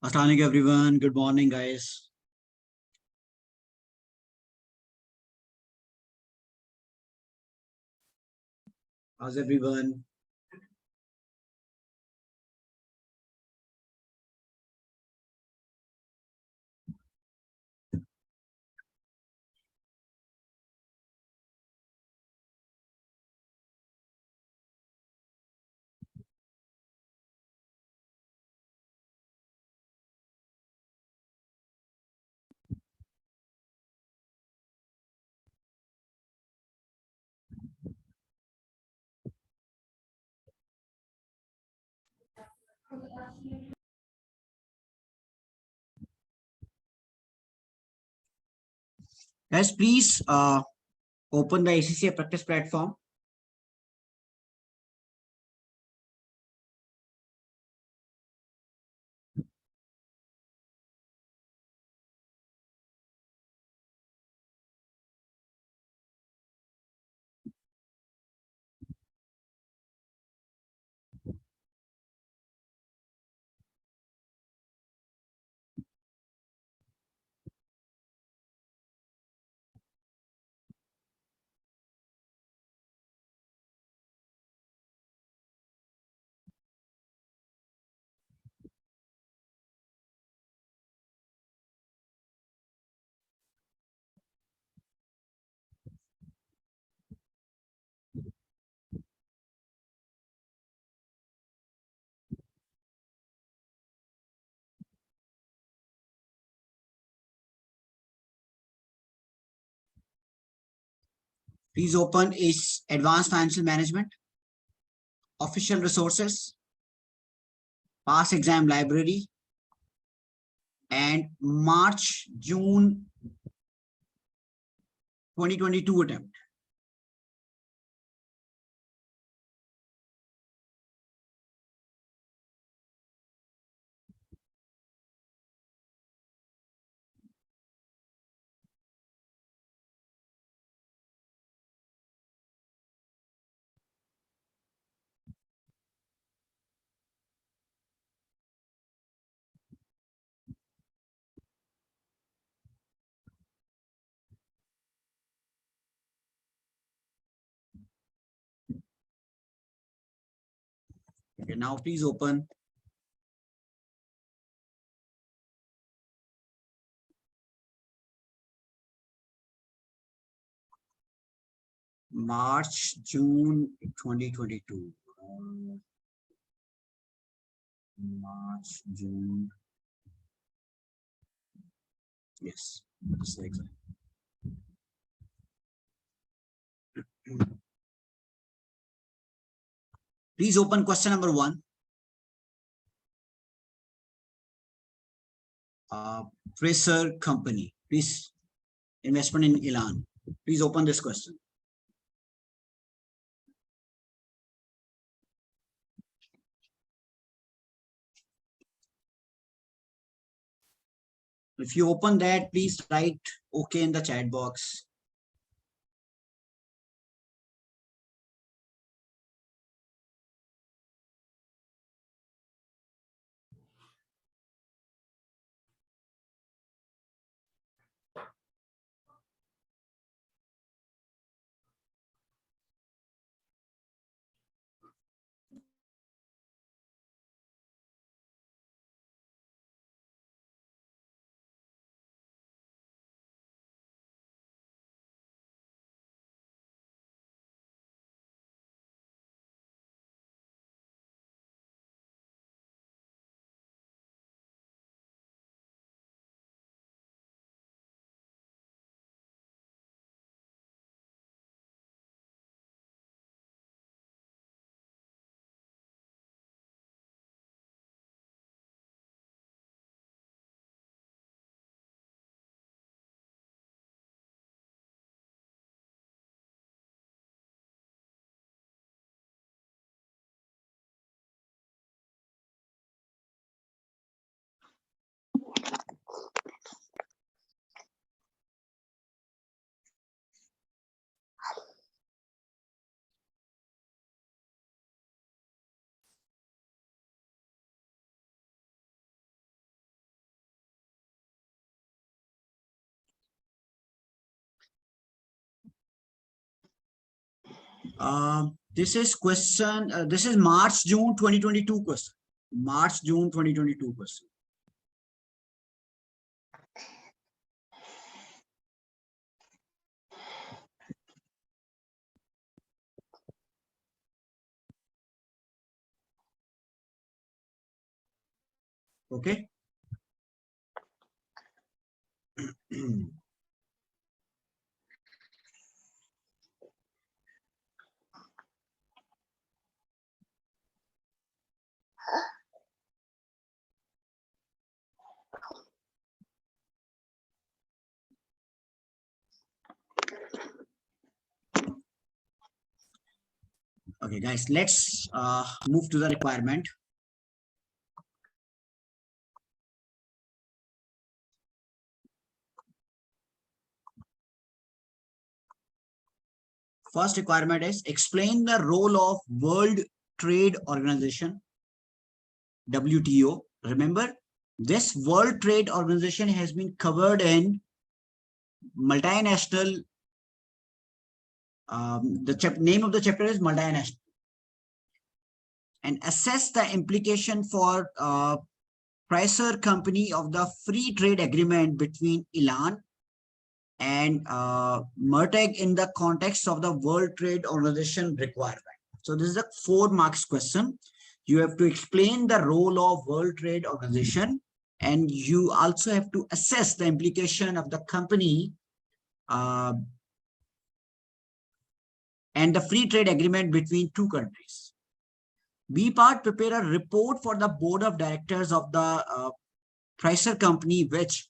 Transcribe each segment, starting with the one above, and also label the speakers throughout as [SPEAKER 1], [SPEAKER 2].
[SPEAKER 1] Assalamualaikum everyone. Good morning, guys. How's everyone? Guys, please open the ACCA practice platform. Please open is Advanced Financial Management, Official Resources, Past Exam Library, and March-June 2022 attempt. Okay, now please open March-June 2022. March-June. Yes, that's the exam. Please open question number 1. Prysor Company. Please, investment in Iran. Please open this question. If you open that, please write OK in the chat box. This is question. This is March June 2022 question. March June 2022 question. Okay. Okay, guys, let's move to the requirement. First requirement is explain the role of World Trade Organization, WTO. Remember, this World Trade Organization has been covered in multinational. The name of the chapter is multinational. And assess the implication for Prysor Company of the free trade agreement between Iran and Merteg in the context of the World Trade Organization requirement. So this is a 4 marks question. You have to explain the role of World Trade Organization, and you also have to assess the implication of the company and the free trade agreement between 2 countries. B part, prepare a report for the board of directors of the Prysor Company, which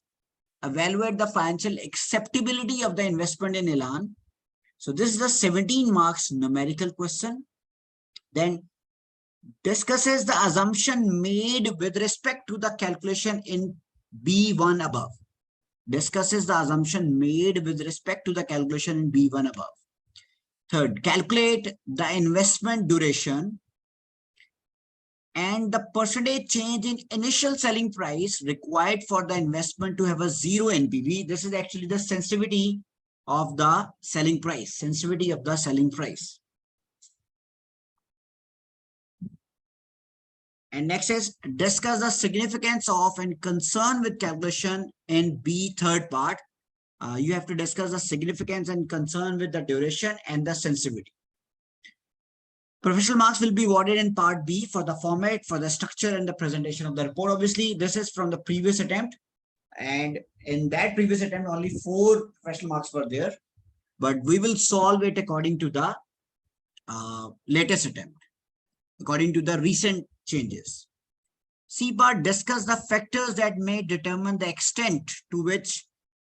[SPEAKER 1] evaluate the financial acceptability of the investment in Iran. So this is a 17 marks numerical question. Then discusses the assumption made with respect to the calculation in B1 above. Discusses the assumption made with respect to the calculation in B1 above. Third, calculate the investment duration and the percentage change in initial selling price required for the investment to have a 0 NPV. This is actually the sensitivity of the selling price, sensitivity of the selling price. And next is discuss the significance of and concern with calculation in B third part. You have to discuss the significance and concern with the duration and the sensitivity. Professional marks will be awarded in part B for the format, for the structure and the presentation of the report. Obviously, this is from the previous attempt. And in that previous attempt, only 4 professional marks were there. But we will solve it according to the latest attempt, according to the recent changes. C part, discuss the factors that may determine the extent to which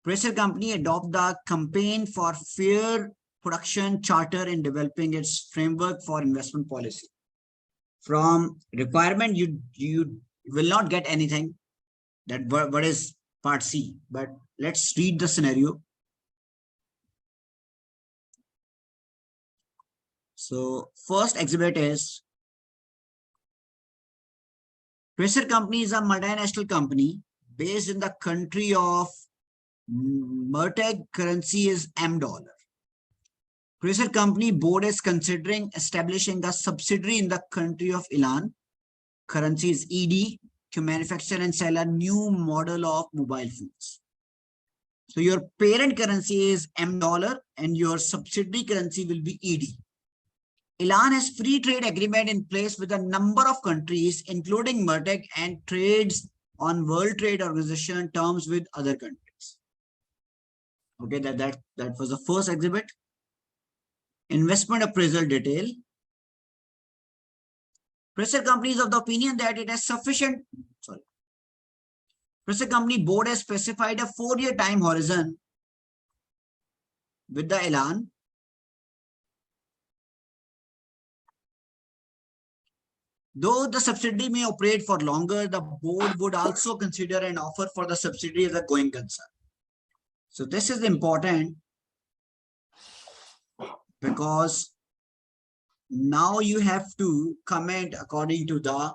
[SPEAKER 1] Prysor Company adopt the campaign for fair production charter in developing its framework for investment policy. From requirement, you will not get anything. That what is part C, but let's read the scenario. So first exhibit is Prysor Company is a multinational company based in the country of Merteg. Currency is $. Prysor Company board is considering establishing a subsidiary in the country of Iran. Currency is ED to manufacture and sell a new model of mobile phones. So your parent currency is $, and your subsidiary currency will be ED. Iran has free trade agreement in place with a number of countries, including Merteg, and trades on World Trade Organization terms with other countries. Okay, that was the first exhibit. Investment appraisal detail. Prysor Company is of the opinion that it has sufficient. Prysor Company board has specified a 4-year time horizon with the Iran. Though the subsidiary may operate for longer, the board would also consider an offer for the subsidiary as a going concern. So this is important because now you have to comment according to the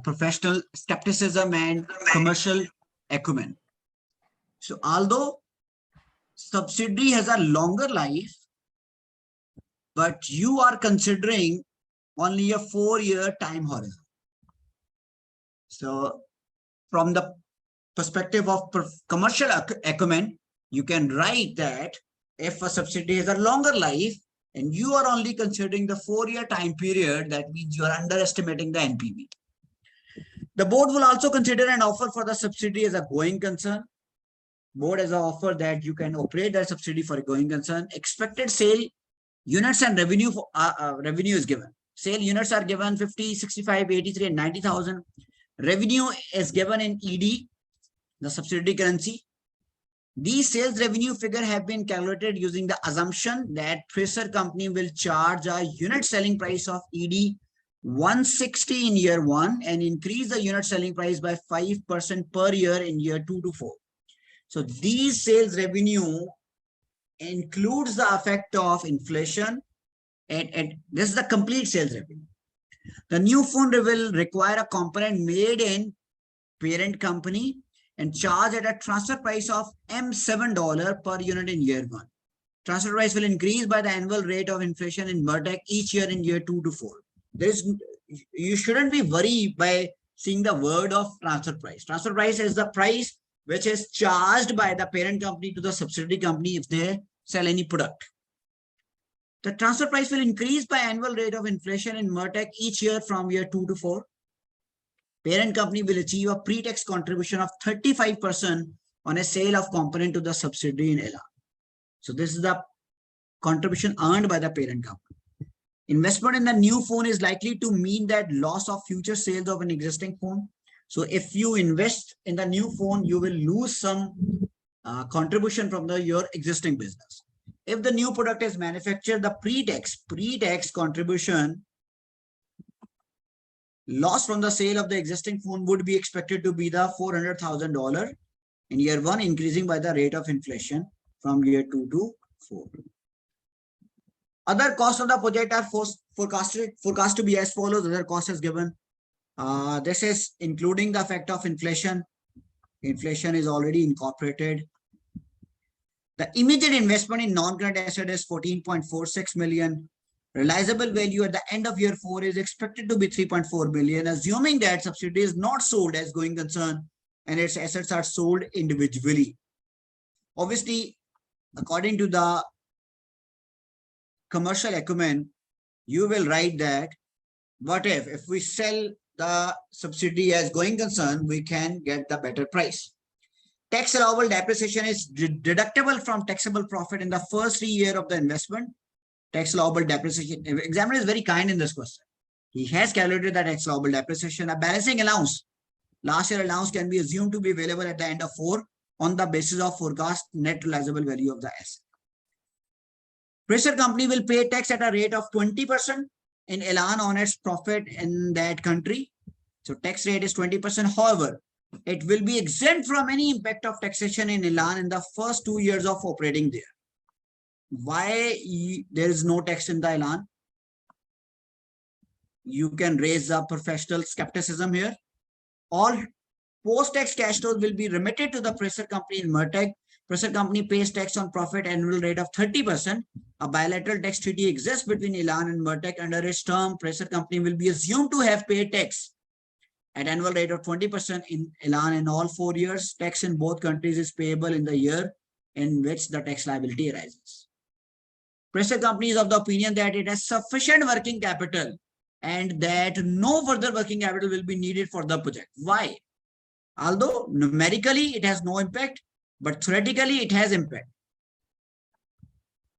[SPEAKER 1] professional skepticism and commercial acumen. So although subsidiary has a longer life, but you are considering only a 4-year time horizon. So from the perspective of commercial acumen, you can write that if a subsidiary has a longer life and you are only considering the 4-year time period, that means you are underestimating the NPV. The board will also consider an offer for the subsidiary as a going concern. Board has an offer that you can operate that subsidiary for a going concern. Expected sale units and revenue for, revenue is given. Sale units are given 50, 65, 83, and 90,000. Revenue is given in ED, the subsidiary currency. These sales revenue figure have been calculated using the assumption that Prysor company will charge a unit selling price of ED 160 in year 1 and increase the unit selling price by 5% per year in year 2 to 4. So these sales revenue includes the effect of inflation, and this is the complete sales revenue. The new fund will require a component made in parent company and charge at a transfer price of $7 per unit in year 1. Transfer price will increase by the annual rate of inflation in Mertec each year in year 2 to 4. You shouldn't be worried by seeing the word of transfer price. Transfer price is the price which is charged by the parent company to the subsidiary company if they sell any product. The transfer price will increase by annual rate of inflation in Mertec each year from year 2 to 4. Parent company will achieve a pre-tax contribution of 35% on a sale of component to the subsidiary in Elan. So this is the contribution earned by the parent company. Investment in the new phone is likely to mean that loss of future sales of an existing phone. So if you invest in the new phone, you will lose some contribution from your existing business. If the new product is manufactured, the pre-tax contribution loss from the sale of the existing phone would be expected to be the $400,000 in year 1, increasing by the rate of inflation from year 2 to 4. Other costs of the project are forecast to be as follows. Other costs is given. This is including the effect of inflation. Inflation is already incorporated. The immediate investment in non-current asset is 14.46 million. Realizable value at the end of year 4 is expected to be 3.4 million, assuming that subsidiary is not sold as going concern and its assets are sold individually. Obviously, according to the commercial acumen, you will write that what if we sell the subsidiary as going concern, we can get the better price. Tax allowable depreciation is deductible from taxable profit in the first 3 years of the investment. Tax allowable depreciation. Examiner is very kind in this question. He has calculated that tax allowable depreciation. A balancing allowance. Last year allowance can be assumed to be available at the end of 4 on the basis of forecast net realizable value of the asset. Prysor company will pay tax at a rate of 20% in Elan on its profit in that country. So tax rate is 20%. However, it will be exempt from any impact of taxation in Elan in the first 2 years of operating there. Why there is no tax in the Elan? You can raise a professional skepticism here. All post-tax cash flows will be remitted to the Prysor company in Mertec. Prysor company pays tax on profit annual rate of 30%. A bilateral tax treaty exists between Elan and Mertec. Under its term, Prysor company will be assumed to have paid tax at annual rate of 20% in Elan in all 4 years. Tax in both countries is payable in the year in which the tax liability arises. Prysor company is of the opinion that it has sufficient working capital and that no further working capital will be needed for the project. Why? Although numerically it has no impact, but theoretically it has impact.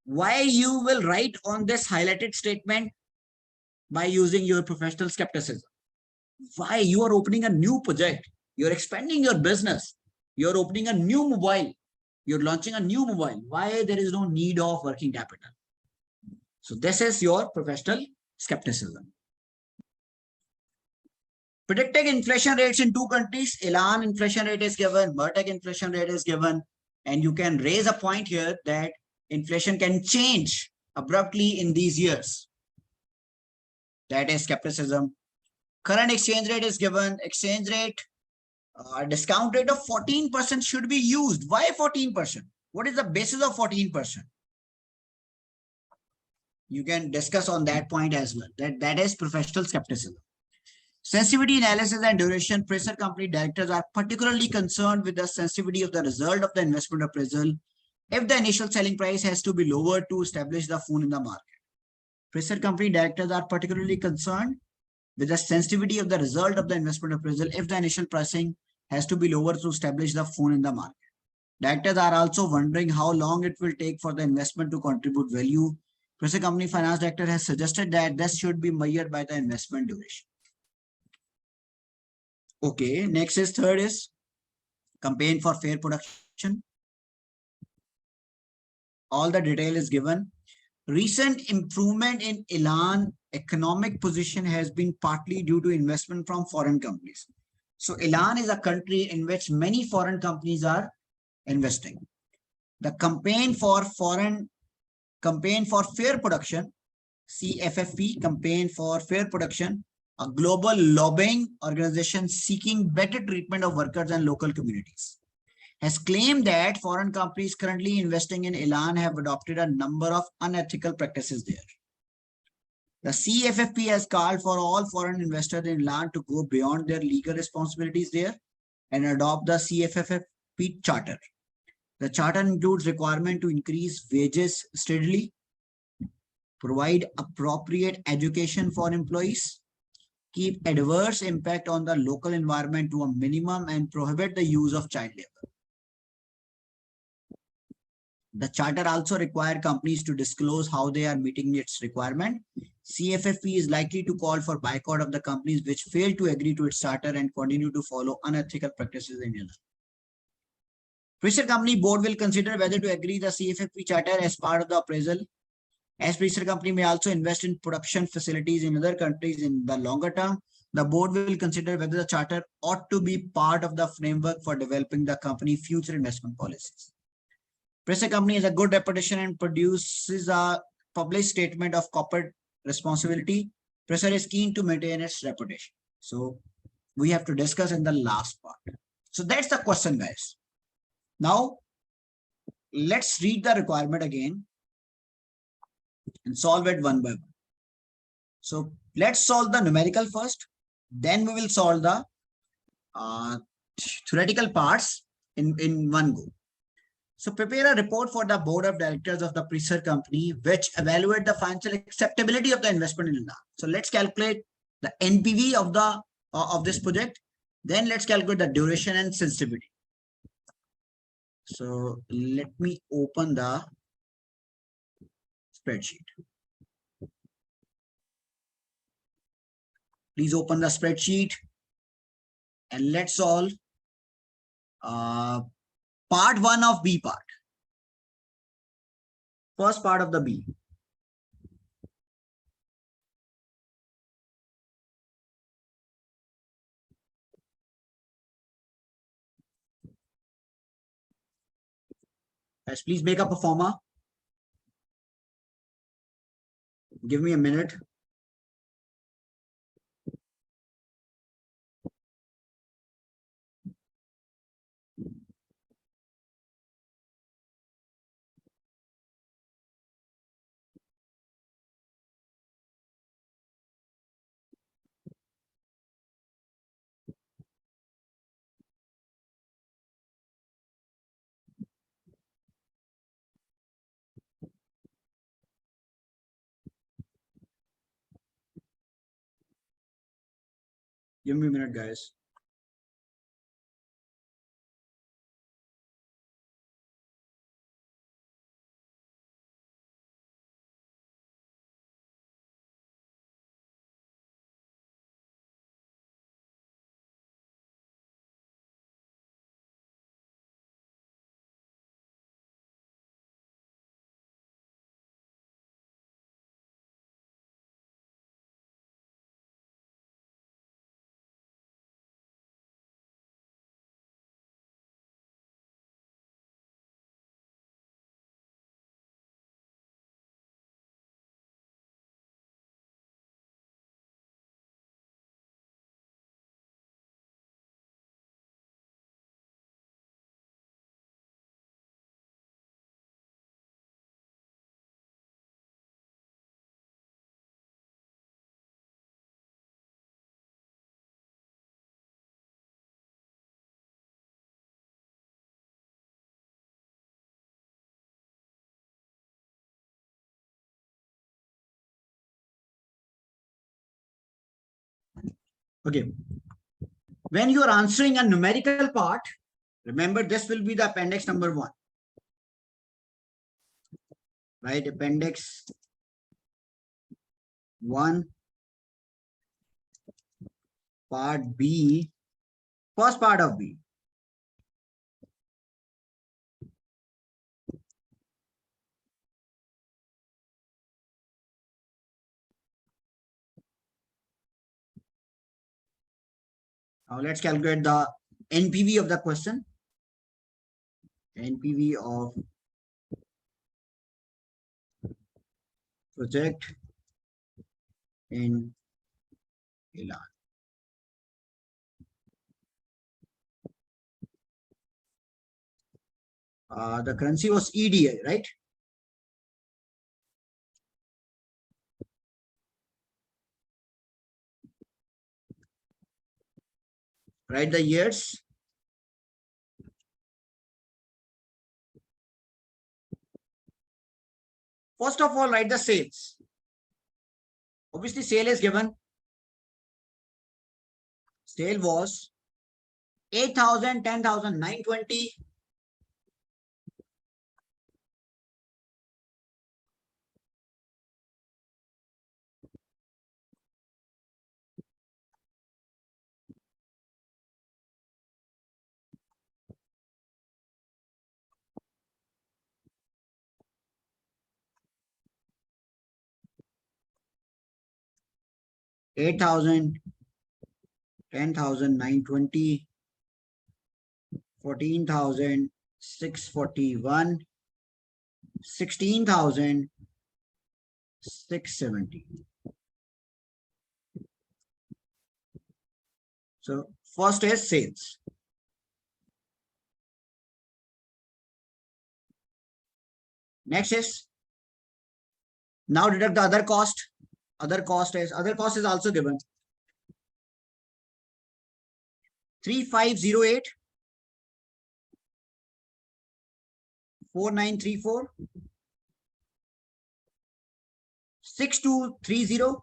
[SPEAKER 1] Why you will write on this highlighted statement? By using your professional skepticism. Why? You are opening a new project. You're expanding your business. You're opening a new mobile. You're launching a new mobile. Why there is no need of working capital? So this is your professional skepticism. Predicting inflation rates in 2 countries. Elan inflation rate is given. Mertec inflation rate is given. And you can raise a point here that inflation can change abruptly in these years. That is skepticism. Current exchange rate is given. Exchange rate, discount rate of 14% should be used. Why 14%? What is the basis of 14%? You can discuss on that point as well. That is professional skepticism. Sensitivity analysis and duration. Prysor company directors are particularly concerned with the sensitivity of the result of the investment appraisal if the initial selling price has to be lowered to establish the phone in the market. Prysor company directors are particularly concerned with the sensitivity of the result of the investment appraisal if the initial pricing has to be lowered to establish the phone in the market. Directors are also wondering how long it will take for the investment to contribute value. Prysor company finance director has suggested that this should be measured by the investment duration. Okay, next is third is campaign for fair production. All the detail is given. Recent improvement in Iran economic position has been partly due to investment from foreign companies. So Iran is a country in which many foreign companies are investing. The campaign for fair production, CFFP, campaign for fair production, a global lobbying organization seeking better treatment of workers and local communities, has claimed that foreign companies currently investing in Iran have adopted a number of unethical practices there. The CFFP has called for all foreign investors in Iran to go beyond their legal responsibilities there and adopt the CFFP charter. The charter includes requirement to increase wages steadily, provide appropriate education for employees, keep adverse impact on the local environment to a minimum, and prohibit the use of child labor. The charter also requires companies to disclose how they are meeting its requirement. CFFP is likely to call for boycott of the companies which fail to agree to its charter and continue to follow unethical practices in Iran. Prysor Company board will consider whether to agree the CFFP charter as part of the appraisal. As Prysor Company may also invest in production facilities in other countries in the longer term, the board will consider whether the charter ought to be part of the framework for developing the company future investment policies. Prysor Company has a good reputation and produces a published statement of corporate responsibility. Prysor is keen to maintain its reputation. So we have to discuss in the last part. So that's the question, guys. Now, let's read the requirement again and solve it one by one. So let's solve the numerical first. Then we will solve the theoretical parts in one go. So prepare a report for the board of directors of the Prysor company, which evaluate the financial acceptability of the investment in Iran. So let's calculate the NPV of this project. Then let's calculate the duration and sensitivity. So let me open the spreadsheet. Please open the spreadsheet and let's solve part 1 of B part. First part of the B. Guys, please make up a performer. Give me a minute. Give me a minute, guys. Okay. When you are answering a numerical part, remember this will be the appendix number 1. Right? Appendix 1, part B, first part of B. Now let's calculate the NPV of the question. NPV of project in Iran. The currency was EDI, right? Write the years. First of all, write the sales. Obviously, sale is given. Sale was 8,000, 10,000, 920. 8,000, 10,000, 920, 14,000, 641, 16,000, 670. So first is sales. Next is, now deduct the other cost. Other cost is also given. 3508, 4934, 6230,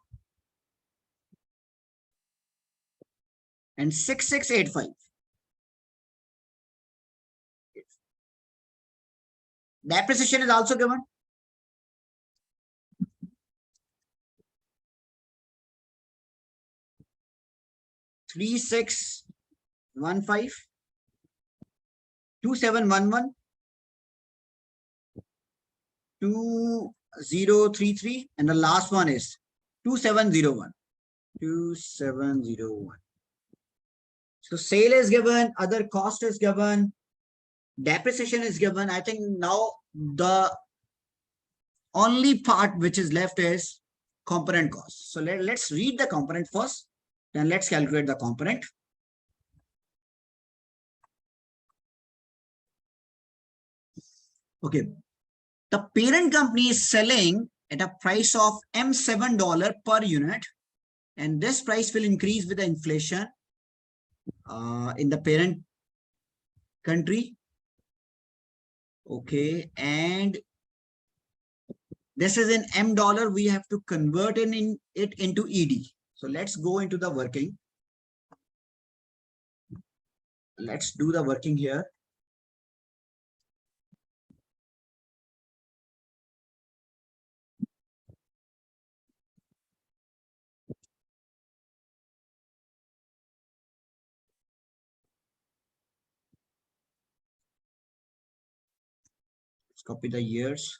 [SPEAKER 1] and 6685. Depreciation is also given. 3615, 2711, 2033, and the last one is 2701. 2701. So sale is given, other cost is given, depreciation is given. I think now the only part which is left is component cost. So let's read the component first, then let's calculate the component. Okay. The parent company is selling at a price of $7 per unit, and this price will increase with the inflation in the parent country. Okay, and this is in $, we have to convert it into ED. So let's go into the working. Let's do the working here. Let's copy the years.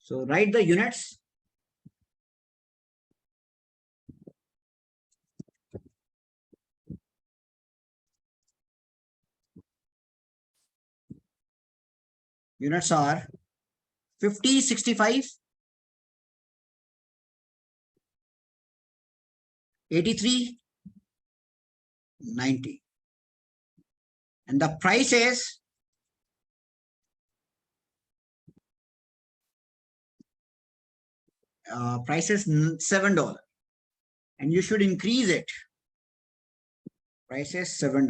[SPEAKER 1] So write the units. Units are 50, 65, 83, 90. And the price is $7. And you should increase it. Price is $7.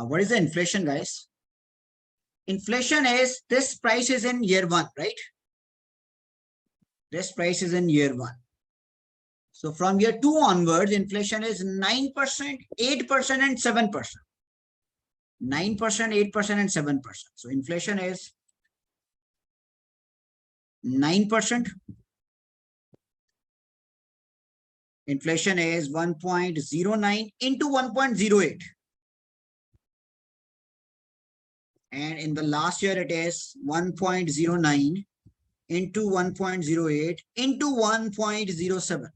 [SPEAKER 1] What is the inflation, guys? inflation is, this price is in year one, right? This price is in year one. So from year two onwards, inflation is 9%, 8%, and 7%. 9%, 8%, and 7%. So inflation is 9%. Inflation is 1.09 into 1.08. And in the last year, it is 1.09 into 1.08 into 1.07.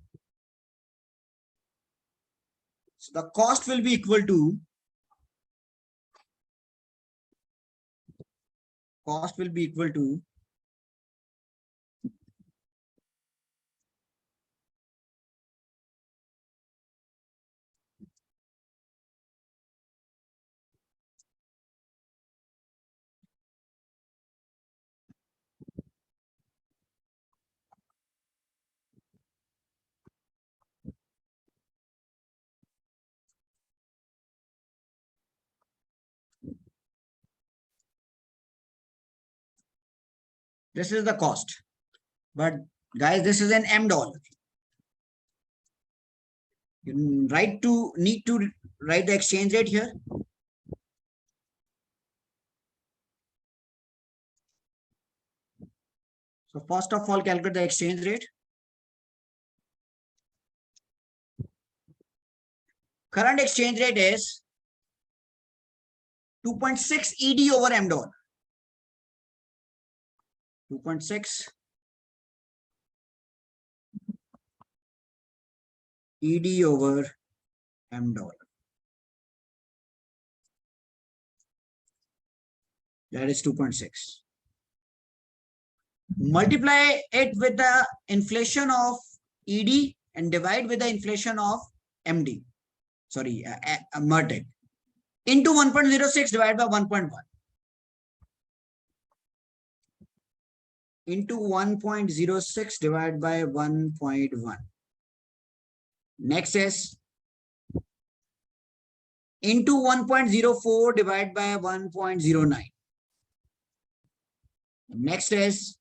[SPEAKER 1] So the cost will be equal to, this is the cost. But guys, this is an M dollar. You need to write the exchange rate here. So first of all, calculate the exchange rate. Current exchange rate is 2.6 ED over M dollar. 2.6 ED over M dollar. That is 2.6. Multiply it with the inflation of ED and divide with the inflation of MD. Sorry, MERTEC. Into 1.06 divided by 1.1. Into 1.06 divided by 1.1. Next is into 1.04 divided by 1.09. Next is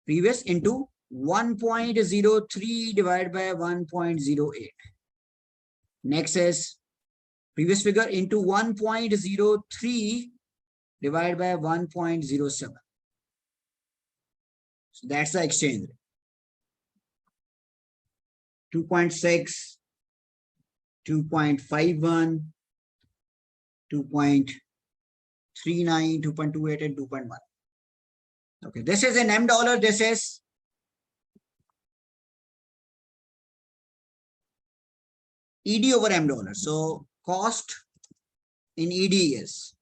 [SPEAKER 1] previous into 1.03 divided by 1.08. Next is previous figure into 1.03 divided by 1.07. So that's the exchange rate. 2.6, 2.51, 2.39, 2.28, and 2.1. Okay, this is in M dollar. This is ED over M dollar. So cost in ED is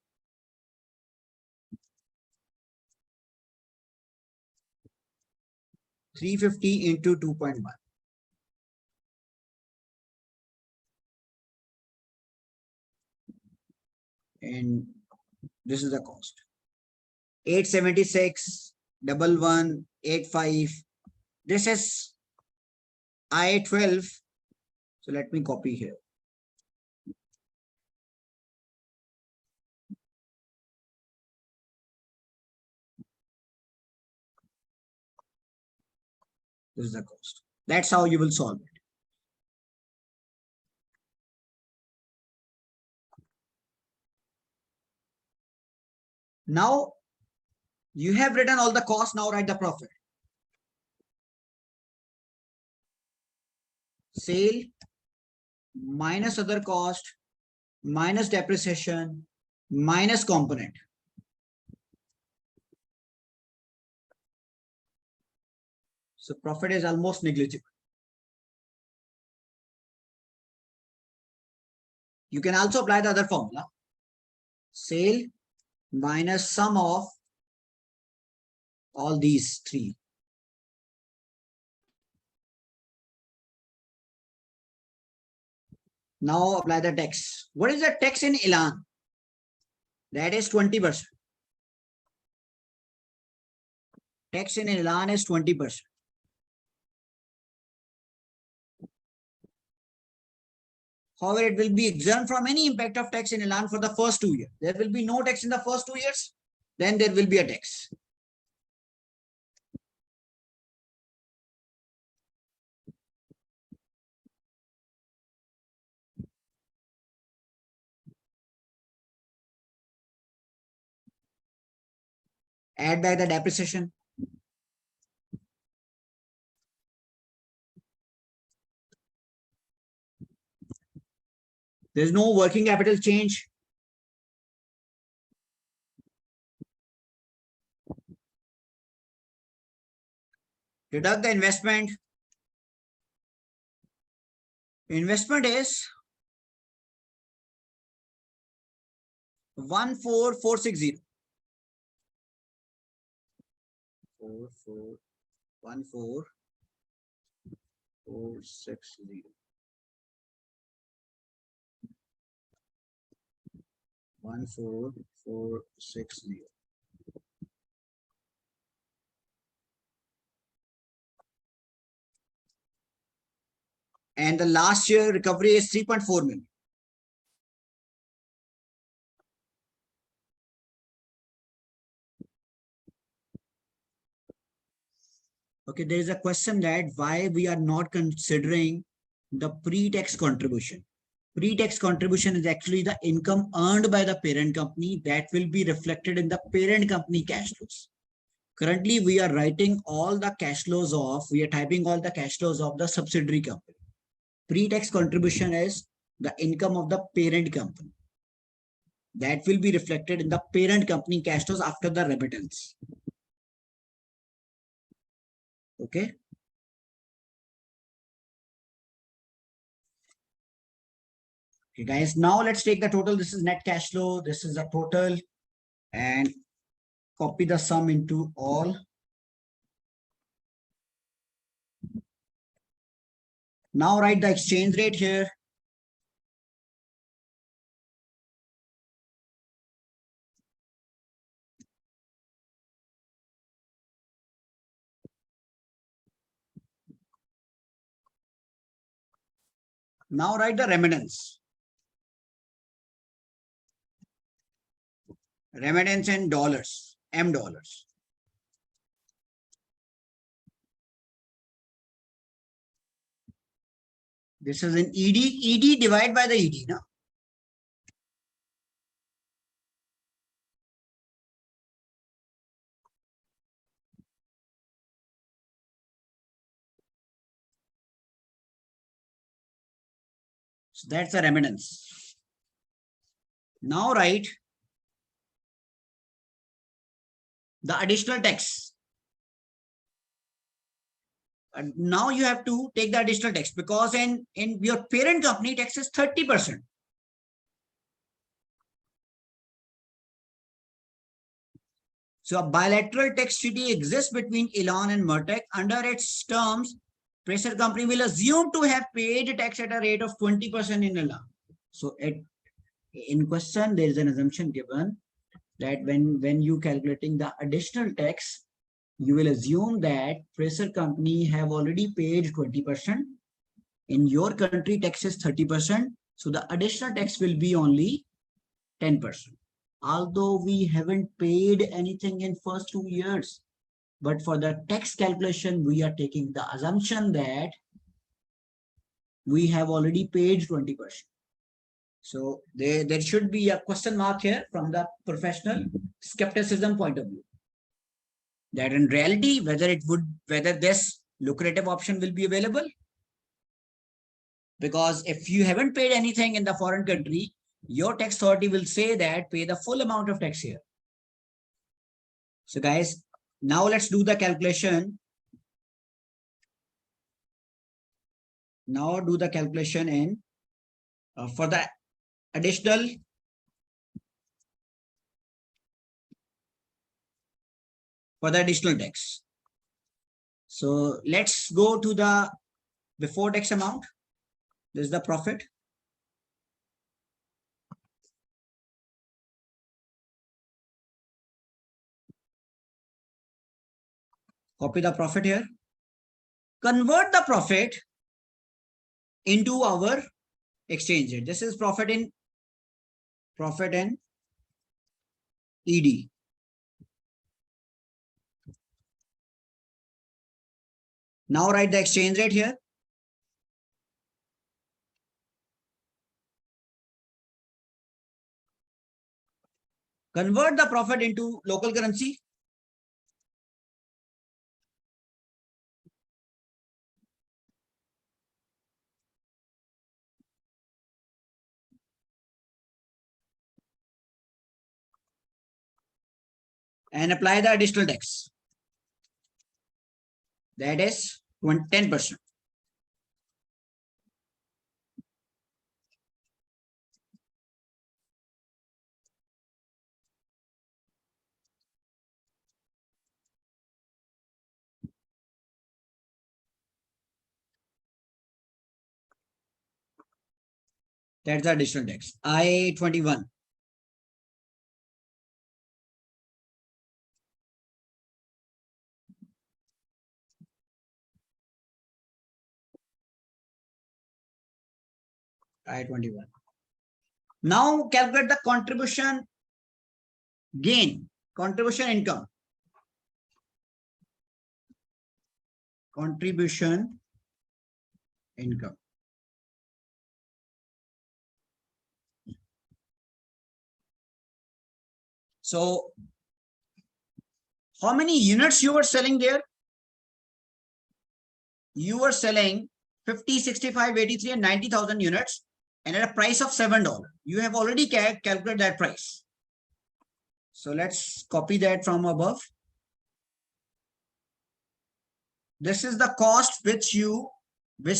[SPEAKER 1] $350 into 2.1. And this is the cost. 876, 1185. This is I-12. So let me copy here. This is the cost. That's how you will solve it. Now you have written all the costs. Now write the profit. Sale minus other cost minus depreciation minus component. So profit is almost negligible. You can also apply the other formula. Sale minus sum of all these three. Now apply the tax. What is the tax in Elan? That is 20%. Tax in Elan is 20%. However, it will be exempt from any impact of tax in Elan for the first 2 years. There will be no tax in the first 2 years. Then there will be a tax. Add back the depreciation. There's no working capital change. Deduct the investment. Investment is 14460. 14460. 14460. And the last year recovery is 3.4 million. Okay, there is a question that why we are not considering the pre-tax contribution. Pre-tax contribution is actually the income earned by the parent company that will be reflected in the parent company cash flows. Currently, we are writing all the cash flows of, we are typing all the cash flows of the subsidiary company. Pre-tax contribution is the income of the parent company. That will be reflected in the parent company cash flows after the remittance. Okay. Okay, guys, now let's take the total. This is net cash flow. This is the total, and copy the sum into all. Now write the exchange rate here. Now write the remittance. Remittance in dollars, M dollars. This is in ED. ED divided by the ED, no? So that's the remittance. Now write the additional tax. And now you have to take the additional tax because in your parent company tax is 30%. So a bilateral tax treaty exists between Elan and Mertec. Under its terms, Prysor company will assume to have paid tax at a rate of 20% in Elan. So in question, there is an assumption given that when you calculating the additional tax, you will assume that Prysor company have already paid 20%. In your country, tax is 30%. So the additional tax will be only 10%. Although we haven't paid anything in first 2 years, but for the tax calculation, we are taking the assumption that we have already paid 20%. So there should be a question mark here from the professional skepticism point of view. That in reality, whether this lucrative option will be available. Because if you haven't paid anything in the foreign country, your tax authority will say that pay the full amount of tax here. So guys, now let's do the calculation. Now do the calculation in for the additional tax. So let's go to the before tax amount. This is the profit. Copy the profit here. Convert the profit into our exchange rate. This is profit in ED. Now write the exchange rate here. Convert the profit into local currency. And apply the additional tax. That is 10%. That's the additional tax. I-21. I-21. Now calculate the contribution gain, contribution income. Contribution income. So how many units you were selling there? You were selling 50, 65, 83, and 90,000 units, and at a price of $7. You have already calculated that price. So let's copy that from above. This is the cost which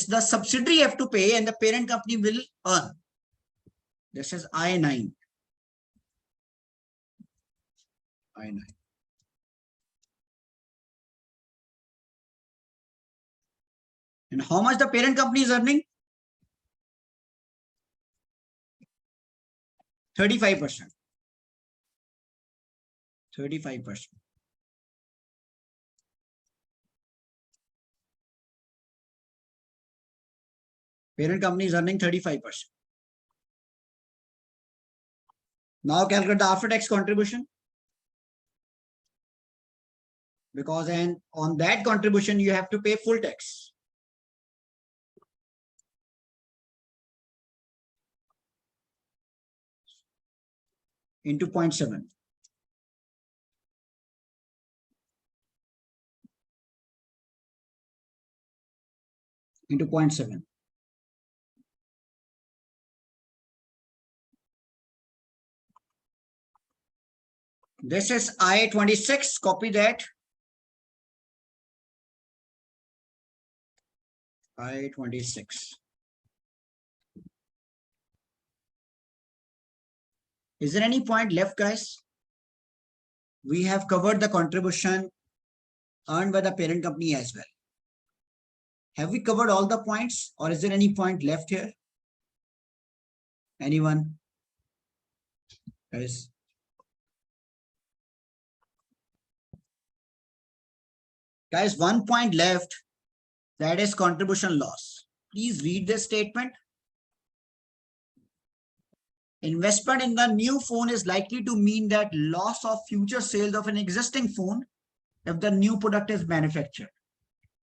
[SPEAKER 1] the subsidiary have to pay and the parent company will earn. This is I-9. I-9. And how much the parent company is earning? 35%. 35%. Parent company is earning 35%. Now calculate the after-tax contribution. Because on that contribution, you have to pay full tax. Into 0.7. Into 0.7. This is I-26. Copy that. I-26. Is there any point left, guys? We have covered the contribution earned by the parent company as well. Have we covered all the points, or is there any point left here? Anyone? Guys? Guys, one point left. That is contribution loss. Please read this statement. Investment in the new phone is likely to mean that loss of future sales of an existing phone if the new product is manufactured.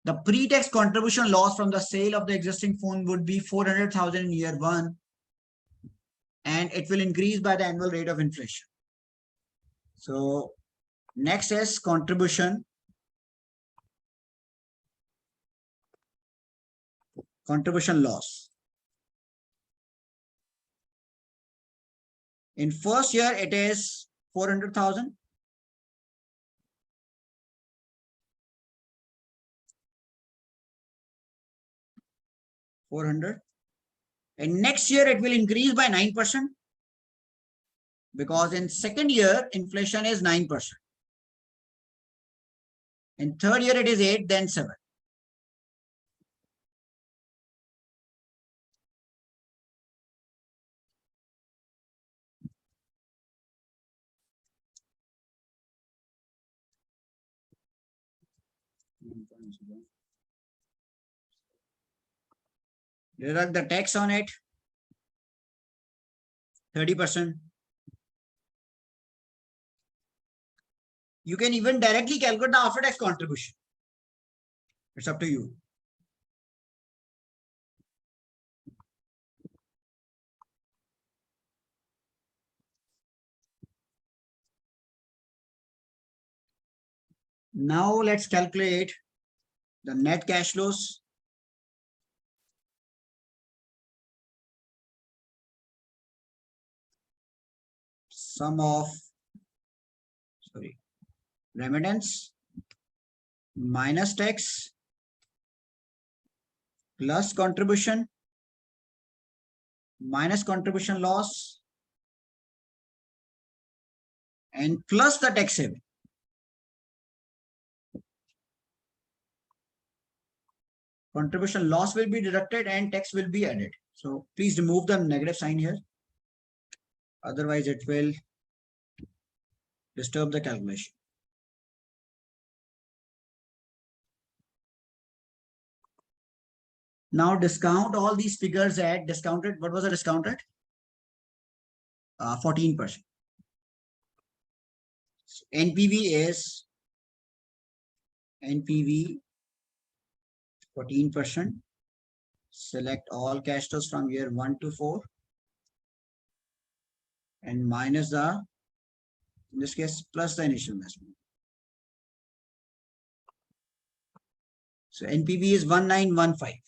[SPEAKER 1] The pre-tax contribution loss from the sale of the existing phone would be 400,000 in year 1, and it will increase by the annual rate of inflation. So next is contribution loss. In first year, it is 400,000. And next year, it will increase by 9%. Because in second year, inflation is 9%. In third year, it is 8, then 7. Deduct the tax on it. 30%. You can even directly calculate the after-tax contribution. It's up to you. Now let's calculate the net cash flows. Sum of, remittance minus tax plus contribution minus contribution loss and plus the tax saving. Contribution loss will be deducted and tax will be added. So please remove the negative sign here. Otherwise it will disturb the calculation. Now discount all these figures at discounted. What was the discounted? 14%. So NPV is 14%. Select all cash flows from year 1 to 4 and minus the, in this case, plus the initial investment. So NPV is 1915.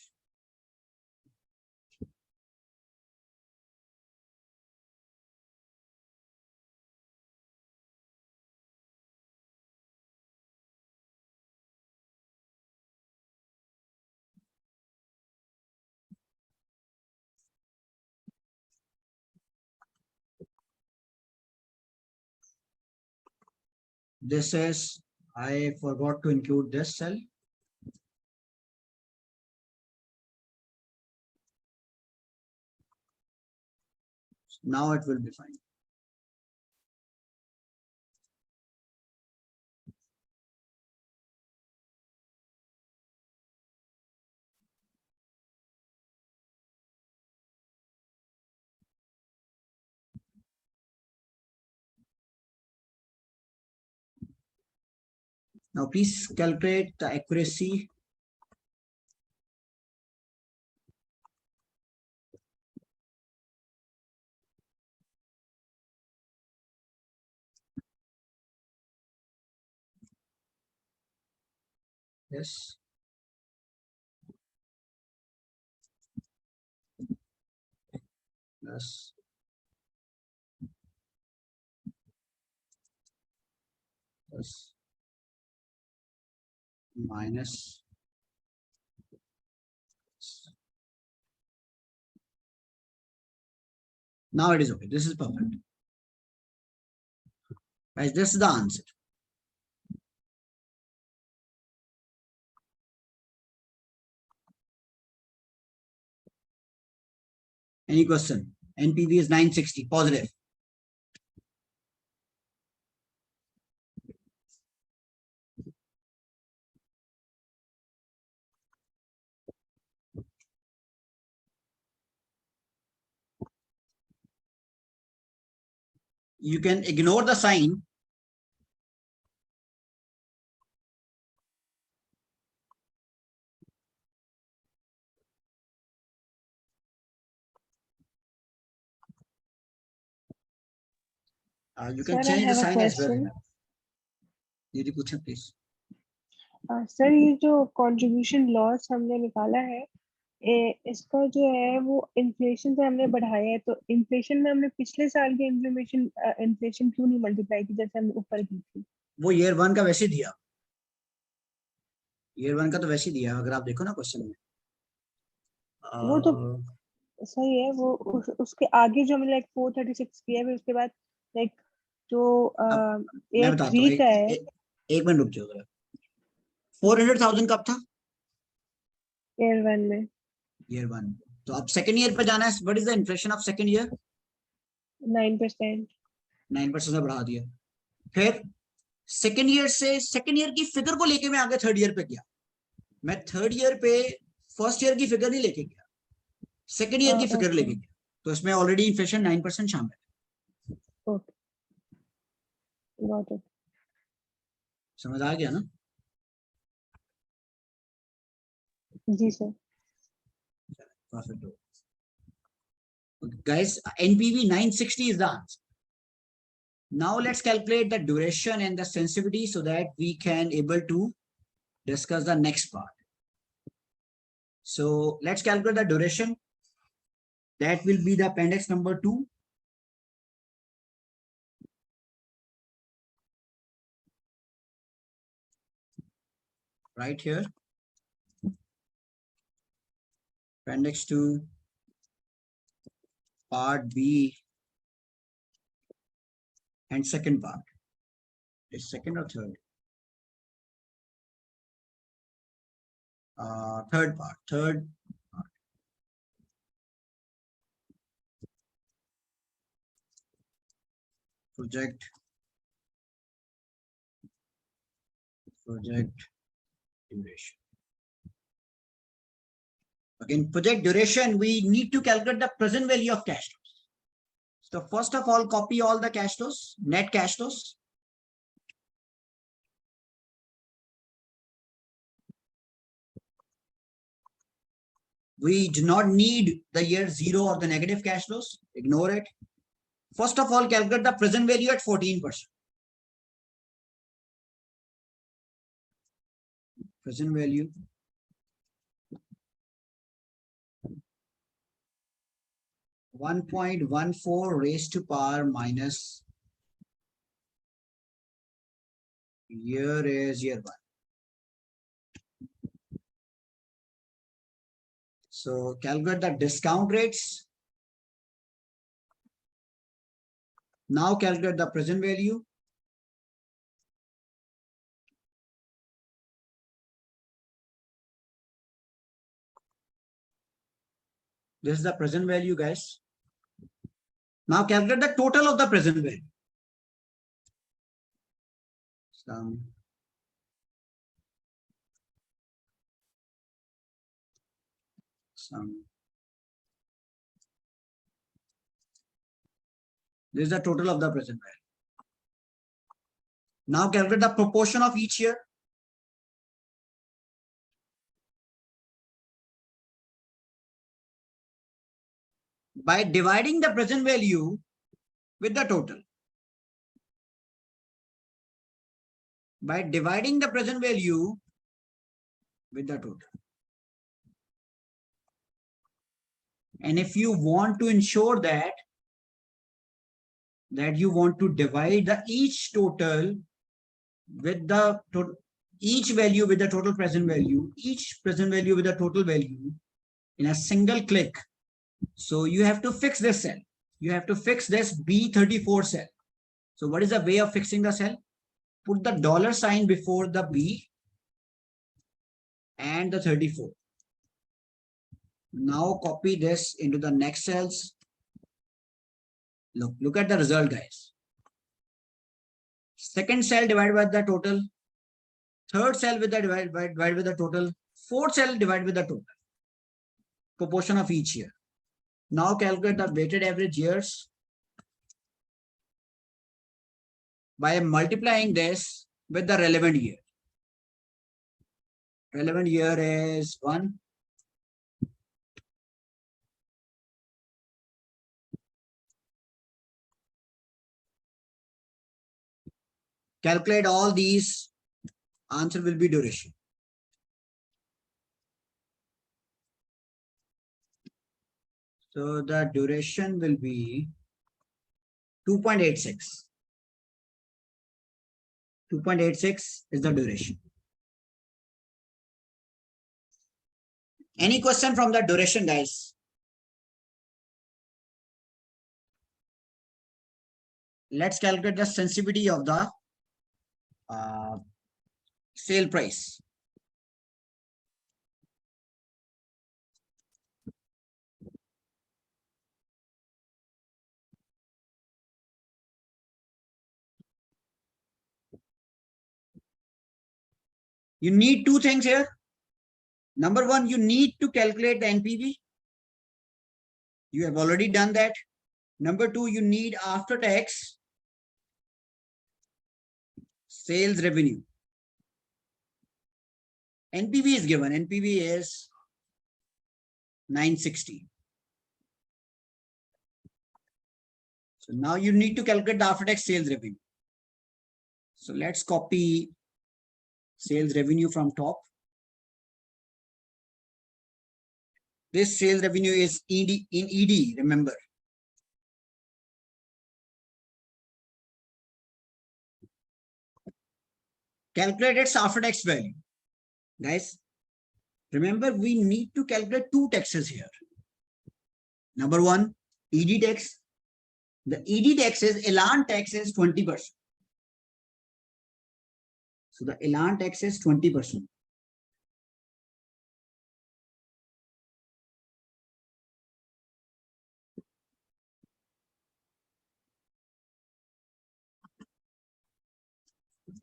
[SPEAKER 1] This is, I forgot to include this cell. Now it will be fine. Now please calculate the accuracy. Yes. Plus minus now it is okay. This is perfect. Guys, this is the answer. Any question? NPV is 960 positive. You can ignore the sign. You can change the sign as well. Didi पूछे please.
[SPEAKER 2] Sir ये जो contribution loss हमने निकाला है इसका जो है वो इन्फ्लेशन से हमने बढ़ाया है, तो इन्फ्लेशन में हमने पिछले साल की इन्फ्लेशन क्यों नहीं मल्टीप्लाई की जैसे हमने ऊपर की थी?
[SPEAKER 1] वो ईयर 1 का वैसे दिया, ईयर 1 का तो वैसे दिया, अगर आप देखो ना क्वेश्चन में
[SPEAKER 2] वो तो सही है। वो उसके आगे जो हमने लाइक 436 किया है, उसके बाद लाइक जो
[SPEAKER 1] मैं बताता हूँ, एक मिनट रुक जाओ जरा। 400,000 कब था?
[SPEAKER 2] ईयर 1 में।
[SPEAKER 1] ईयर 1 तो अब सेकंड ईयर पे जाना है। What is the inflation of second year?
[SPEAKER 2] 9%।
[SPEAKER 1] 9% से बढ़ा दिया। फिर सेकंड ईयर से सेकंड ईयर की फिगर को लेके मैं आगे थर्ड ईयर पे गया। मैं थर्ड ईयर पे फर्स्ट ईयर की फिगर नहीं लेके गया, सेकंड ईयर की फिगर लेके गया। तो इसमें ऑलरेडी इन्फ्लेशन 9% शामिल है।
[SPEAKER 2] Okay, got it.
[SPEAKER 1] समझ आ गया ना?
[SPEAKER 2] जी sir.
[SPEAKER 1] Perfect. Guys, NPV 960 is the answer. Now let's calculate the duration and the sensitivity so that we can able to discuss the next part. So let's calculate the duration. That will be the appendix number 2. Right here. Appendix 2, part B, and second part. Is second or third? Third part. Third. Project duration. Again, project duration, we need to calculate the present value of cash flows. So first of all, copy all the cash flows, net cash flows. We do not need the year 0 or the negative cash flows. Ignore it. First of all, calculate the present value at 14%. Present value. (1.14 raised to power minus) year is year 1. So calculate the discount rates. Now calculate the present value. This is the present value, guys. Now calculate the total of the present value. This is the total of the present value. Now calculate the proportion of each year. By dividing the present value with the total. By dividing the present value with the total. And if you want to ensure that you want to divide the each total with the total, each value with the total present value, each present value with the total value in a single click. So you have to fix this cell. You have to fix this B34 cell. So what is the way of fixing the cell? Put the $sign before the B and the 34. Now copy this into the next cells. Look at the result, guys. Second cell divided by the total. Third cell with the divide with the total. Fourth cell divided with the total. Proportion of each year. Now calculate the weighted average years by multiplying this with the relevant year. Relevant year is 1. Calculate all these. Answer will be duration. So the duration will be 2.86. 2.86 is the duration. Any question from the duration, guys? Let's calculate the sensitivity of the sale price. You need two things here. Number one, you need to calculate the NPV. You have already done that. Number 2, you need after tax sales revenue. NPV is given. NPV is 960. So now you need to calculate the after tax sales revenue. So let's copy sales revenue from top. This sales revenue is ED in ED, remember. Calculate its after tax value. Guys, remember we need to calculate two taxes here. Number 1, ED tax. The ED tax is, elan tax is 20%. So the elan tax is 20%.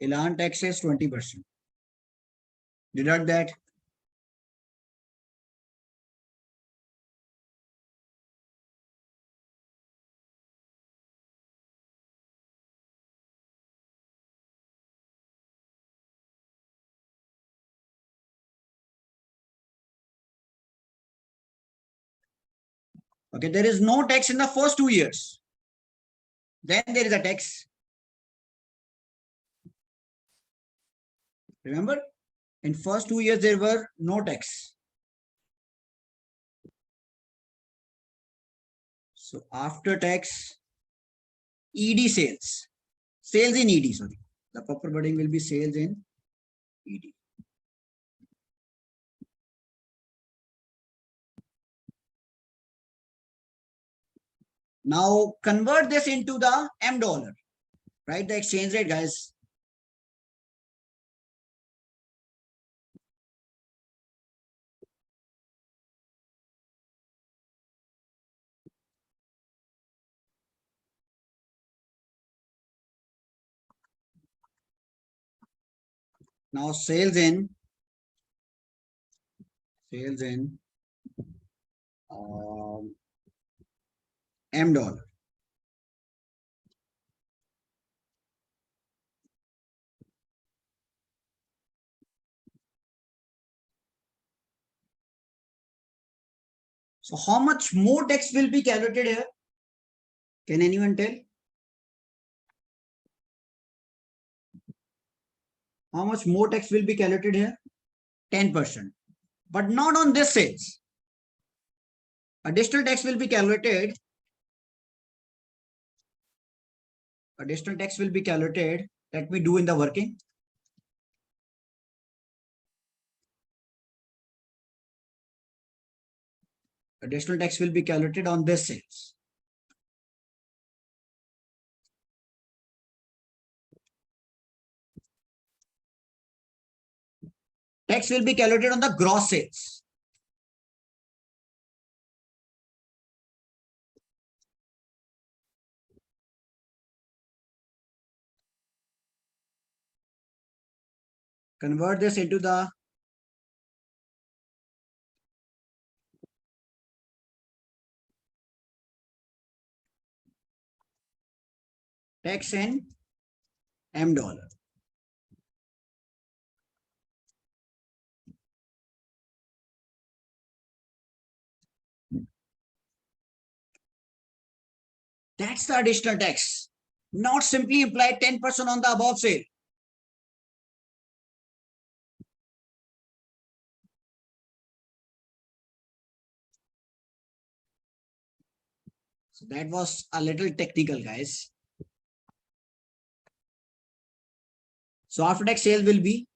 [SPEAKER 1] Elan tax is 20%. Deduct that. Okay, there is no tax in the first 2 years. Then there is a tax. Remember, in first 2 years, there were no tax. So after tax, ED sales. Sales in ED, sorry. The proper wording will be sales in ED. Now convert this into the M dollar. Write the exchange rate, guys. Now sales in M dollar. So how much more tax will be calculated here? Can anyone tell? How much more tax will be calculated here? 10%. But not on this sales. Additional tax will be calculated. Additional tax will be calculated. Let me do in the working. Additional tax will be calculated on this sales. Tax will be calculated on the gross sales. Convert this into the tax in M dollar. That's the additional tax. Not simply imply 10% on the above sale. So that was a little technical, guys. So after tax sale will be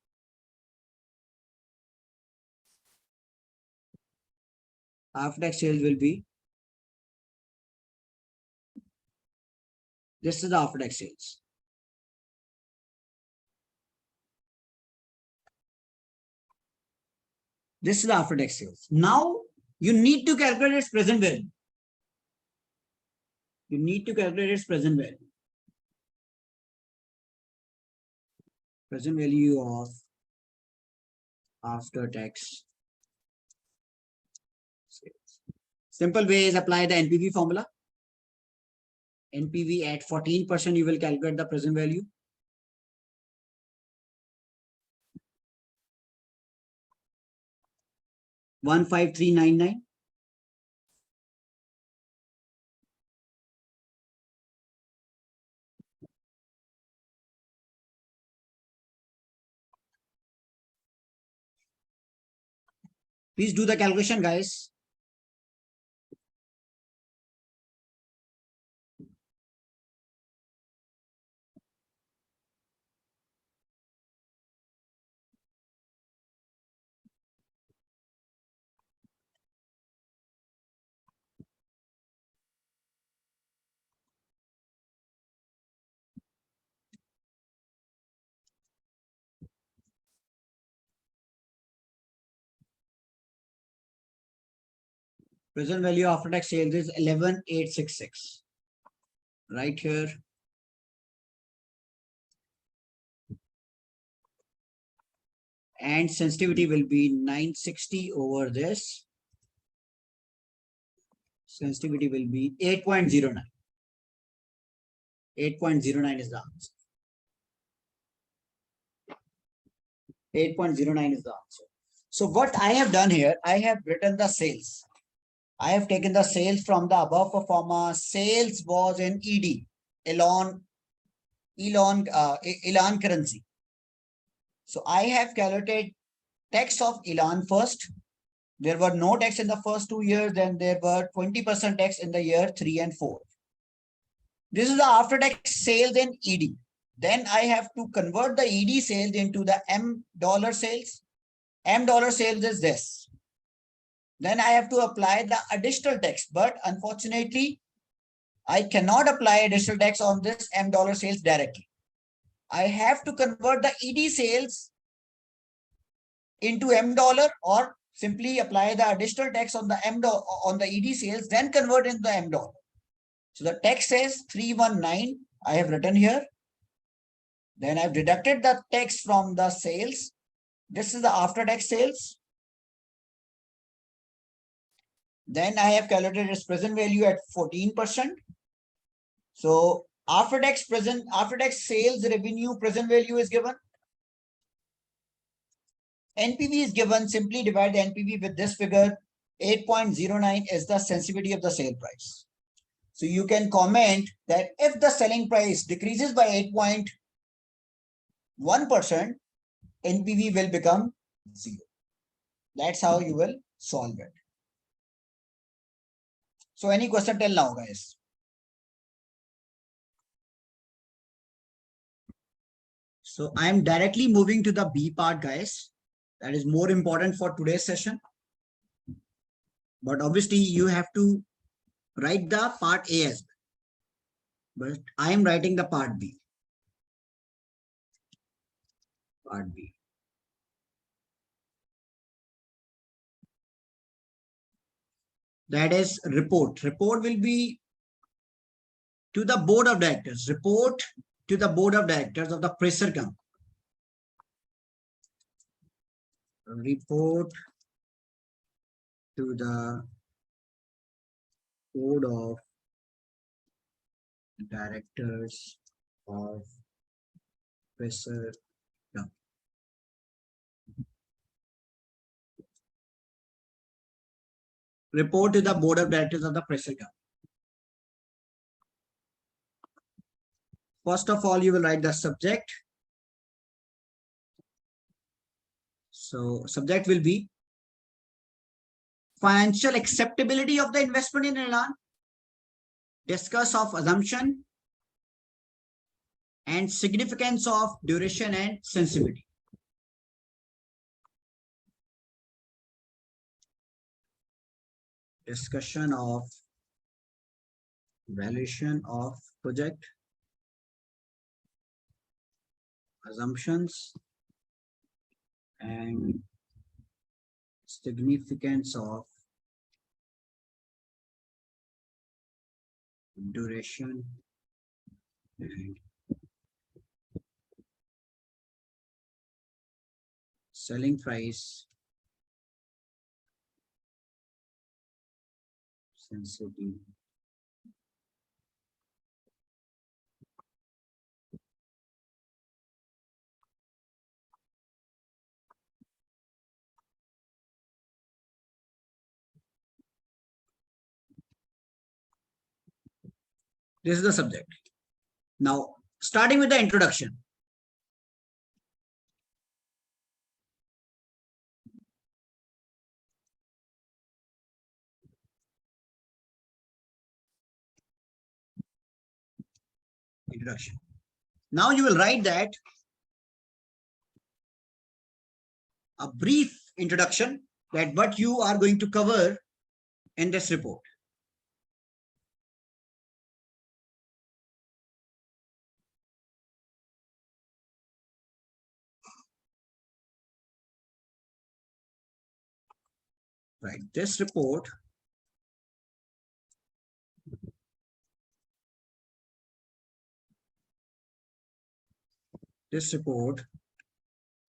[SPEAKER 1] this is the after tax sales. This is the after tax sales. Now you need to calculate its present value. You need to calculate its present value. Present value of after tax sales. Simple way is apply the NPV formula. NPV at 14%, you will calculate the present value. $15399. Please do the calculation, guys. Present value after tax sales is 11,866. Right here. And sensitivity will be 960 over this. Sensitivity will be 8.09. 8.09 is the answer. 8.09 is the answer. So what I have done here, I have written the sales. I have taken the sales from the above performer. Sales was in ED, Elon currency. So I have calculated tax of Elon first. There were no tax in the first 2 years. Then there were 20% tax in the year 3 and 4. This is the after tax sales in ED. Then I have to convert the ED sales into the M dollar sales. M dollar sales is this. Then I have to apply the additional tax, but unfortunately, I cannot apply additional tax on this M dollar sales directly. I have to convert the ED sales into M dollar, or simply apply the additional tax on the on the ED sales, then convert into the M dollar. So the tax says 319. I have written here. Then I've deducted the tax from the sales. This is the after tax sales. Then I have calculated its present value at 14%. So after tax sales revenue present value is given. NPV is given. Simply divide the NPV with this figure. 8.09 is the sensitivity of the sale price. So you can comment that if the selling price decreases by 8.1%, NPV will become 0. That's how you will solve it. So any question till now, guys? So I'm directly moving to the B part, guys. That is more important for today's session. But obviously you have to write the part A as well. But I am writing the part B. Part B. That is report. Report will be to the board of directors. Report to the board of directors of the Prysor Co. Report to the board of directors of Prysor Co. Report to the board of directors of the Prysor Co. First of all, you will write the subject. So subject will be financial acceptability of the investment in Elan, discuss of assumption, and significance of duration and sensitivity. Discussion of valuation of project, assumptions, and significance of duration and selling price sensitivity. This is the subject. Now, starting with the introduction. Introduction. Now you will write that a brief introduction that what you are going to cover in this report. Right, this report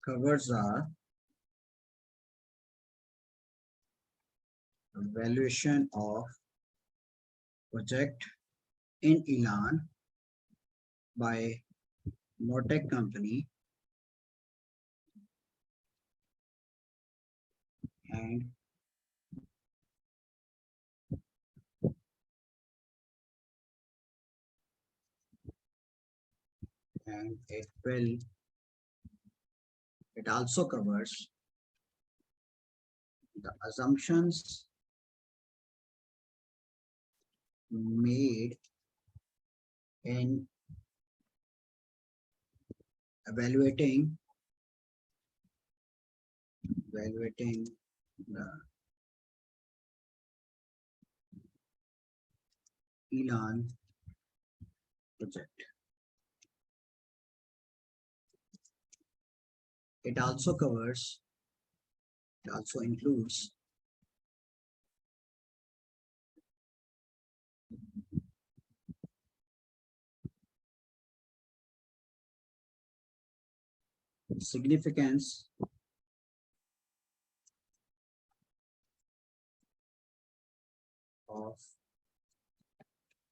[SPEAKER 1] covers a evaluation of project in Elan by Mortec company and it also covers the assumptions made in evaluating the Elan project. It also includes significance of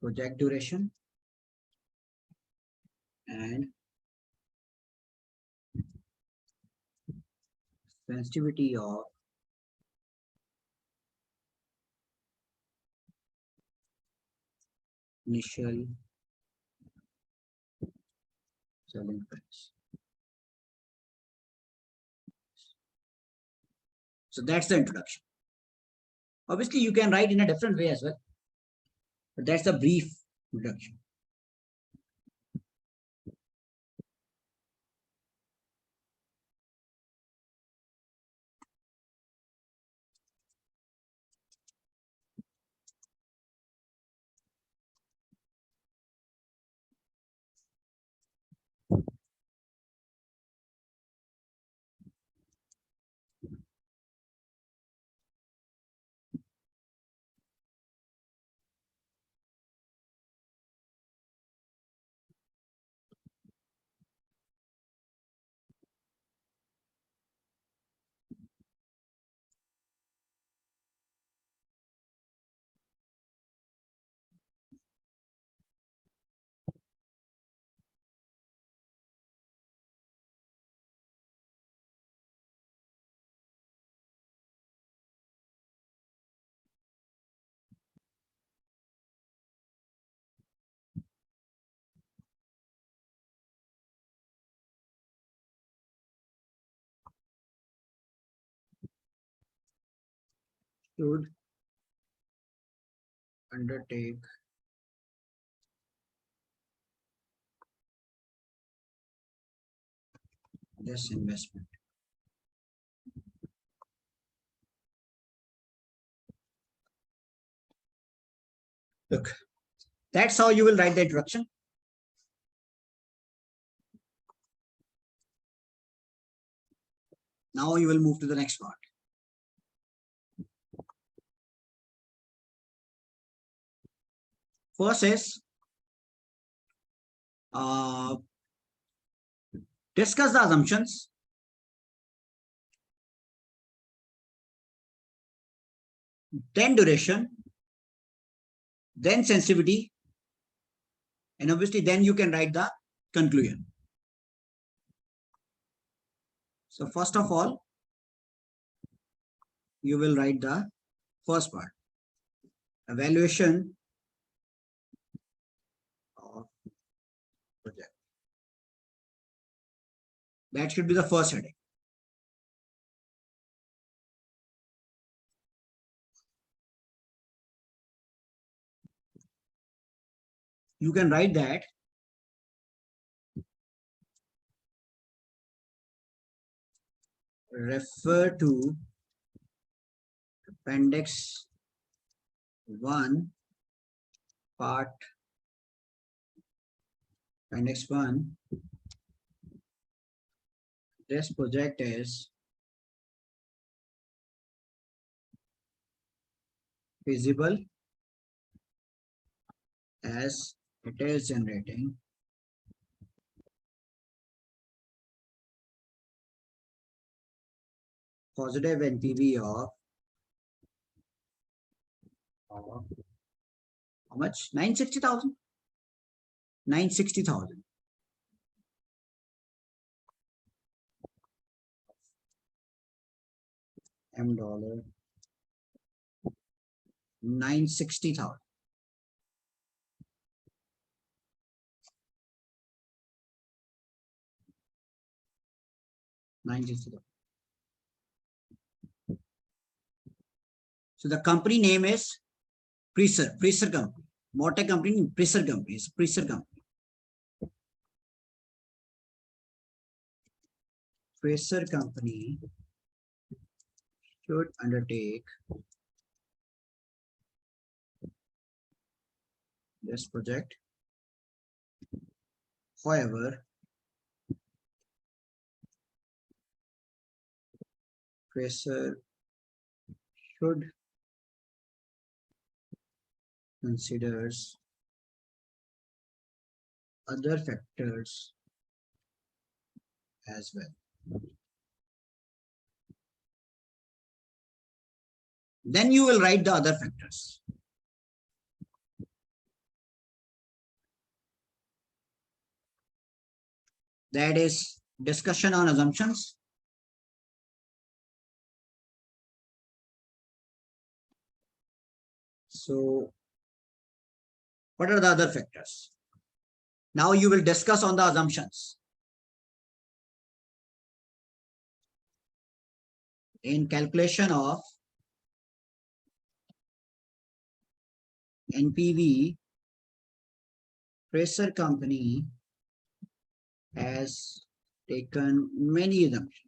[SPEAKER 1] project duration and sensitivity of initial selling price. So that's the introduction. Obviously, you can write in a different way as well, but that's a brief introduction. Should undertake this investment. Look, that's how you will write the introduction. Now you will move to the next part. First is discuss the assumptions. Then duration. then sensitivity, and obviously then you can write the conclusion. So first of all, you will write the first part, evaluation of project. That should be the first heading. You can write that refer to appendix 1 part appendix 1. This project is feasible as it is generating positive NPV of how much? 960,000. 960,000. $. 960,000. So the company name is Prysor company. Mortec company, Prysor company is Prysor company. Prysor company should undertake this project. However, Prysor should considers other factors as well. Then you will write the other factors. That is discussion on assumptions. So what are the other factors? Now you will discuss on the assumptions. In calculation of NPV, Prysor company has taken many assumptions.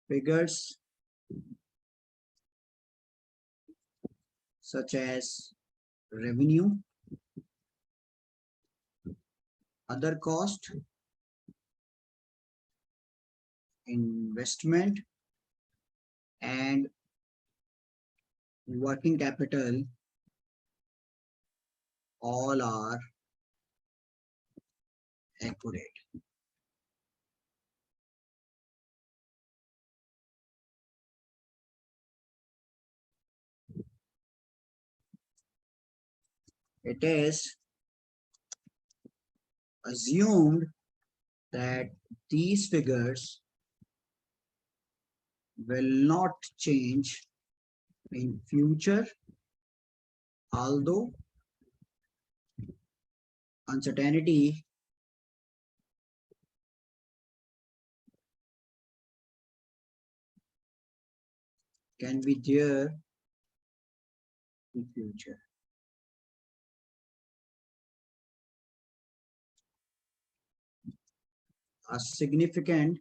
[SPEAKER 1] Figures such as revenue, other cost, investment, and working capital all are accurate. It is assumed that these figures will not change in future, although uncertainty can be there in future. A significant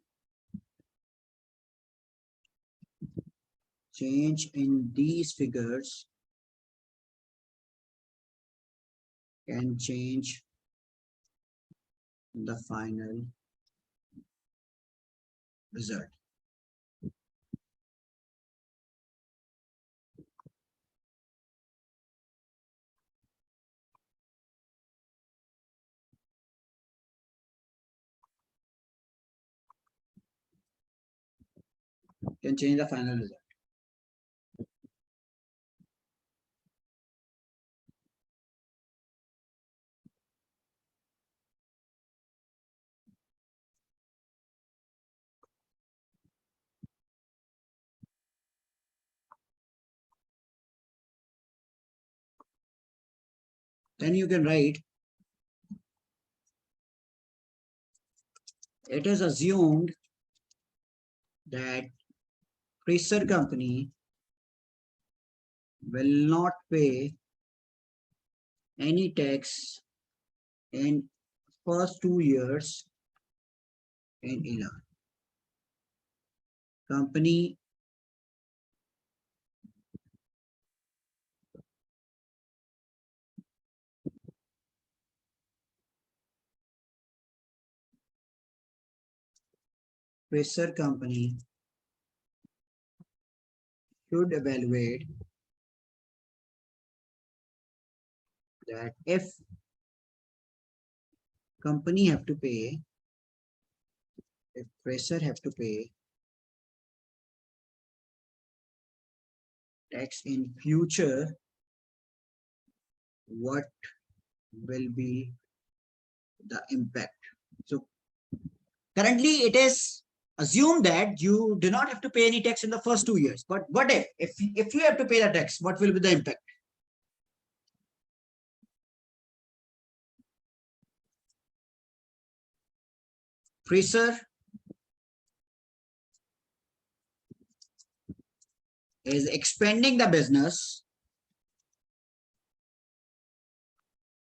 [SPEAKER 1] change in these figures can change the final result. can change the final result. Then you can write, it is assumed that Prysor company will not pay any tax in first 2 years in Iran. Company Prysor company should evaluate that if company have to pay, if Prysor have to pay tax in future, what will be the impact? So currently it is assumed that you do not have to pay any tax in the first 2 years. But what if you have to pay the tax, what will be the impact? Prysor is expanding the business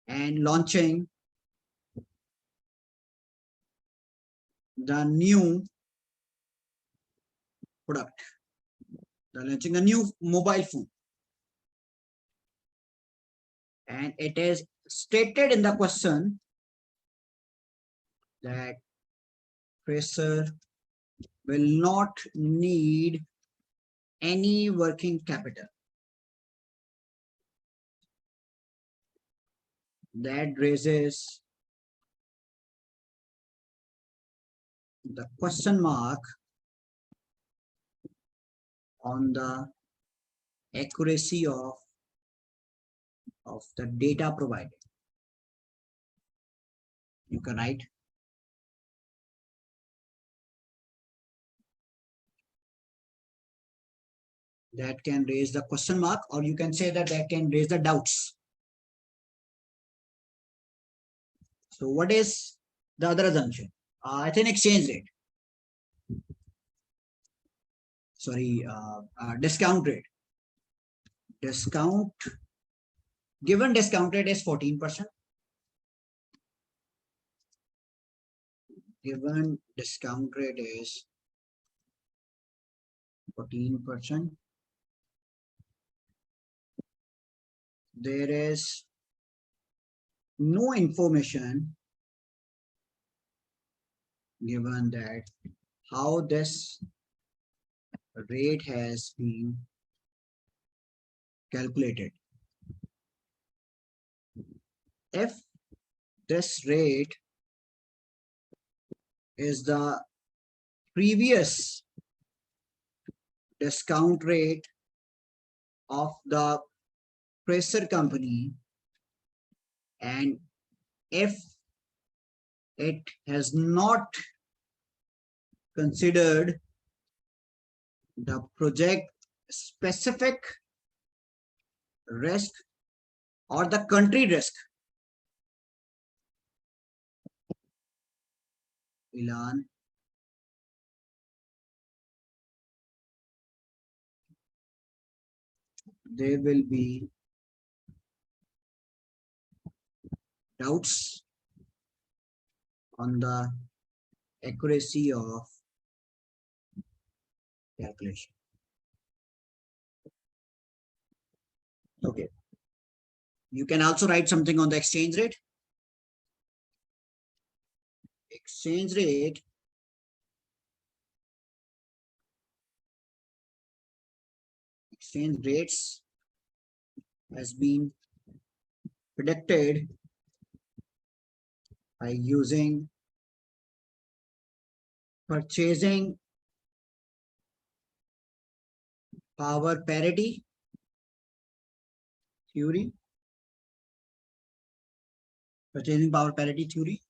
[SPEAKER 1] and launching the new product. They're launching a new mobile phone. And it is stated in the question that Prysor will not need any working capital. That raises the question mark on the accuracy of the data provided. You can write that can raise the question mark, or you can say that can raise the doubts. So what is the other assumption? I think exchange rate. Sorry, discount rate. Given discount rate is 14%. Given discount rate is 14%. There is no information given that how this rate has been calculated. If this rate is the previous discount rate of the Prysor company, and if it has not considered the project specific risk or the country risk, Ilan, there will be doubts on the accuracy of calculation. Okay. You can also write something on the exchange rate. Exchange rate exchange rates has been predicted by using purchasing power parity theory, purchasing power parity theory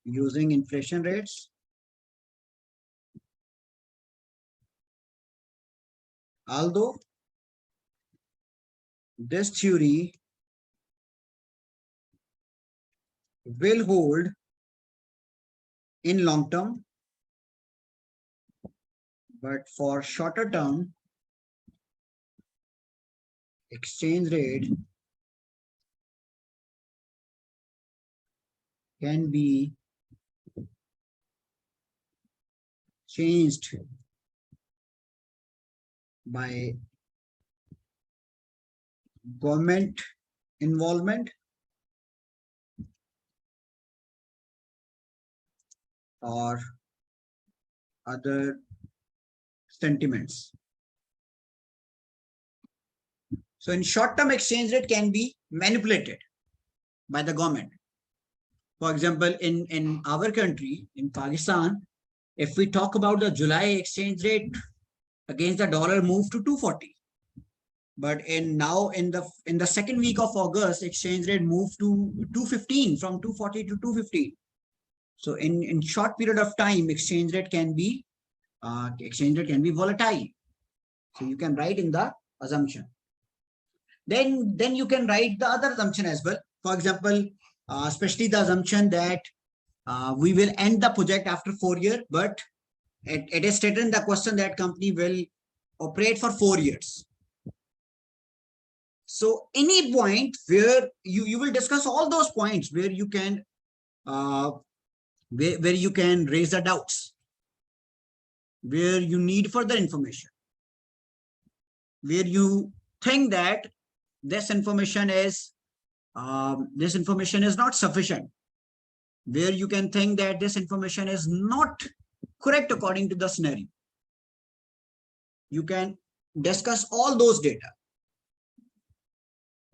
[SPEAKER 1] using inflation rates. Although this theory will hold in long term, but for shorter term, exchange rate can be changed by government involvement or other sentiments. So in short term, exchange rate can be manipulated by the government. For example, in our country, in Pakistan, if we talk about the July exchange rate against the dollar moved to 240. But in the second week of August, exchange rate moved to 215, from 240 to 215. So in short period of time, exchange rate can be volatile. So you can write in the assumption. Then you can write the other assumption as well. For example, especially the assumption that we will end the project after 4 years, but it is stated in the question that company will operate for 4 years. So any point where you will discuss all those points where you can where you can raise the doubts, where you need further information, where you think that this information is not sufficient, where you can think that this information is not correct according to the scenario. You can discuss all those data.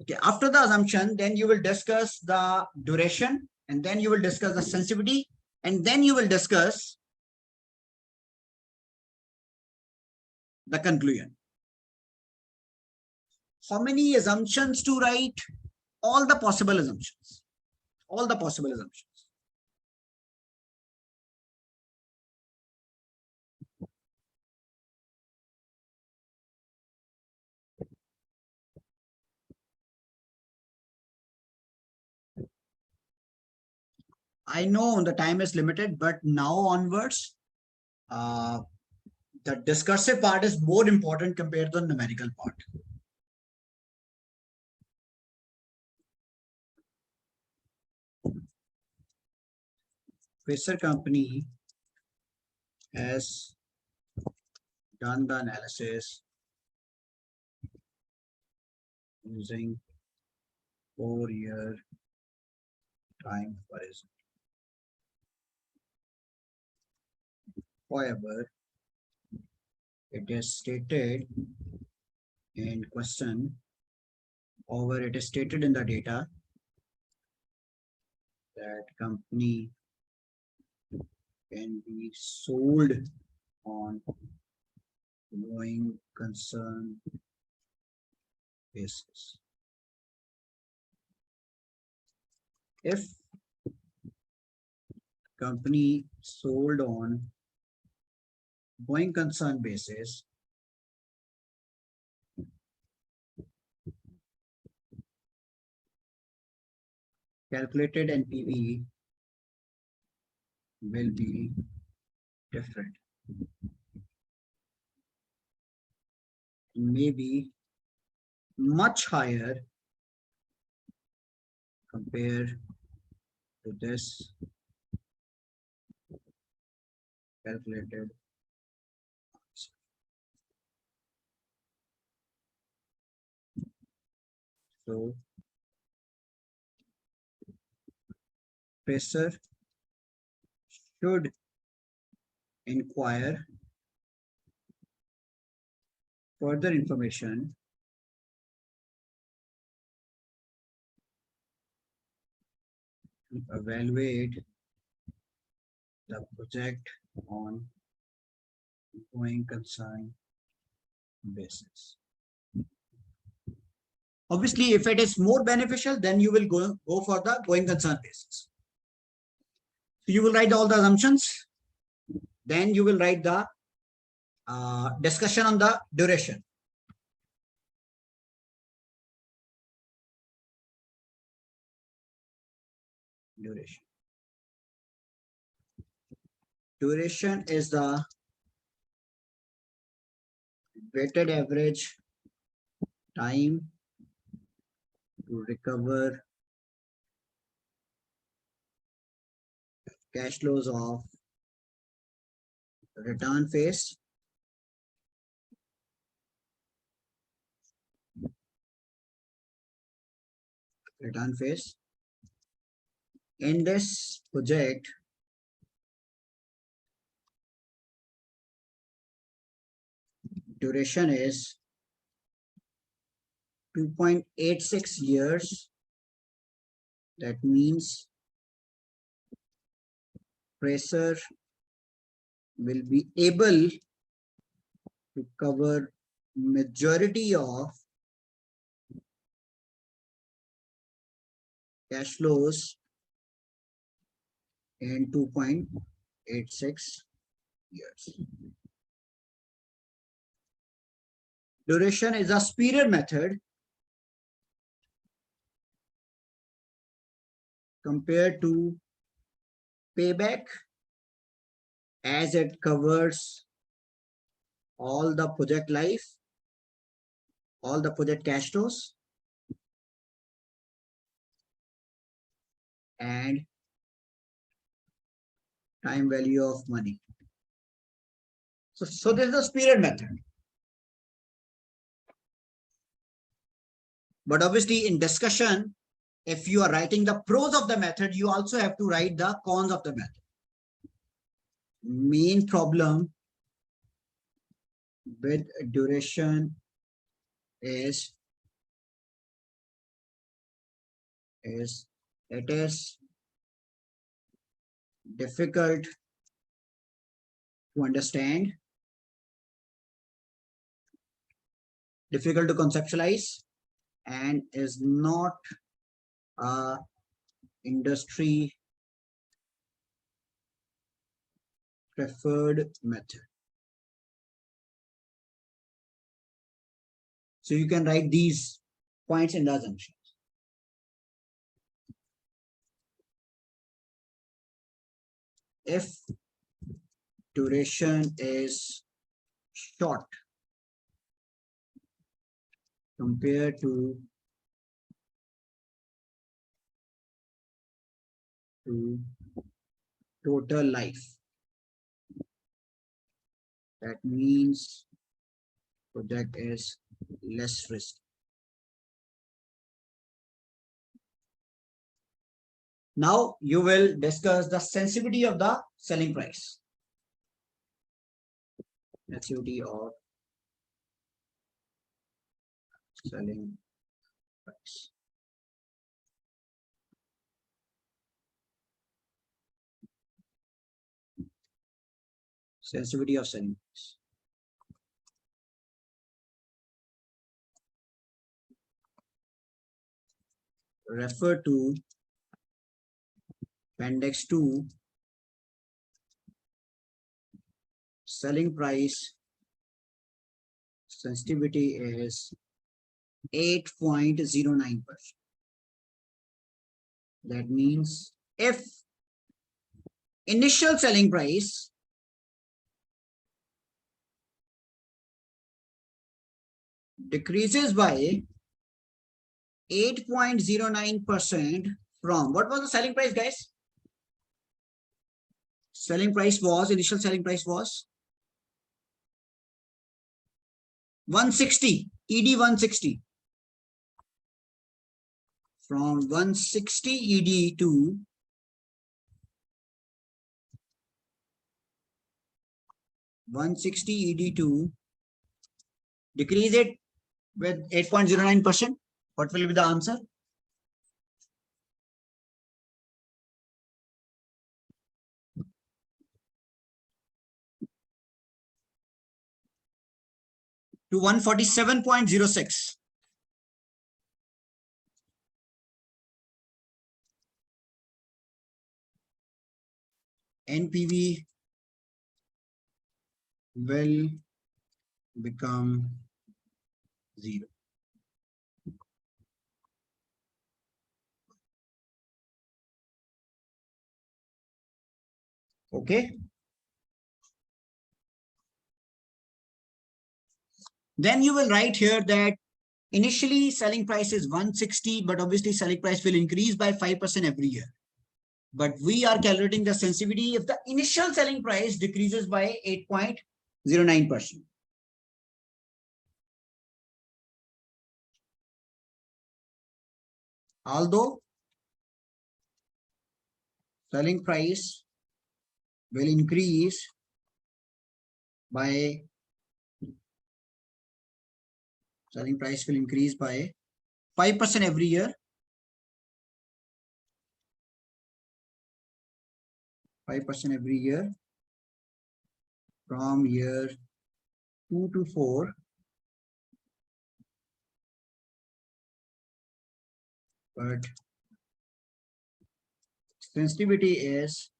[SPEAKER 1] Okay, after the assumption, then you will discuss the duration, and then you will discuss the sensitivity, and then you will discuss the conclusion. How many assumptions to write? All the possible assumptions. All the possible assumptions. I know the time is limited, but now onwards, the discursive part is more important compared to the numerical part. Prysor company has done the analysis using 4-year time horizon. However, it is stated in question, or it is stated in the data that company can be sold on going concern basis. If company sold on going concern basis, calculated NPV will be different. Maybe much higher compared to this calculated. So Prysor should inquire further information to evaluate the project on going concern basis. Obviously, if it is more beneficial, then you will go for the going concern basis. So you will write all the assumptions. Then you will write the discussion on the duration. Duration is the weighted average time to recover cash flows of return phase in this project. Duration is 2.86 years. That means Prysor will be able to cover majority of cash flows in 2.86 years. Duration is a superior method compared to payback, as it covers all the project life, all the project cash flows, and time value of money. So this is the superior method. But obviously in discussion, if you are writing the pros of the method, you also have to write the cons of the method. Main problem with duration is it is difficult to understand, difficult to conceptualize, and is not a industry preferred method. So you can write these points in the assumptions. If duration is short compared to total life, that means project is less risky. Now you will discuss the sensitivity of the selling price. Sensitivity of selling price. Sensitivity of selling price. Refer to Appendix 2, selling price sensitivity is 8.09%. That means if initial selling price decreases by 8.09% from, what was the selling price, guys? Initial selling price was 160, ED 160. From 160 ED to 160 ED to decrease it with 8.09%. What will be the answer? to 147.06. NPV will become 0. Okay. Then you will write here that initially selling price is 160, but obviously selling price will increase by 5% every year. But we are calculating the sensitivity if the initial selling price decreases by 8.09%. Although selling price will increase by 5% every year. 5% every year from year 2 to 4. But sensitivity is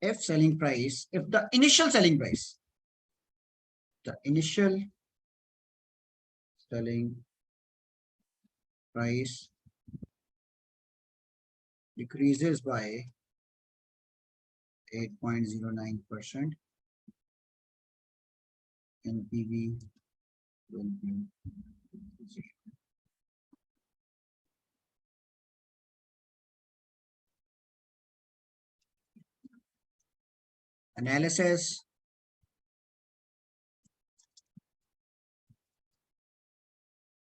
[SPEAKER 1] if the initial selling price decreases by 8.09%, NPV will be 0. Analysis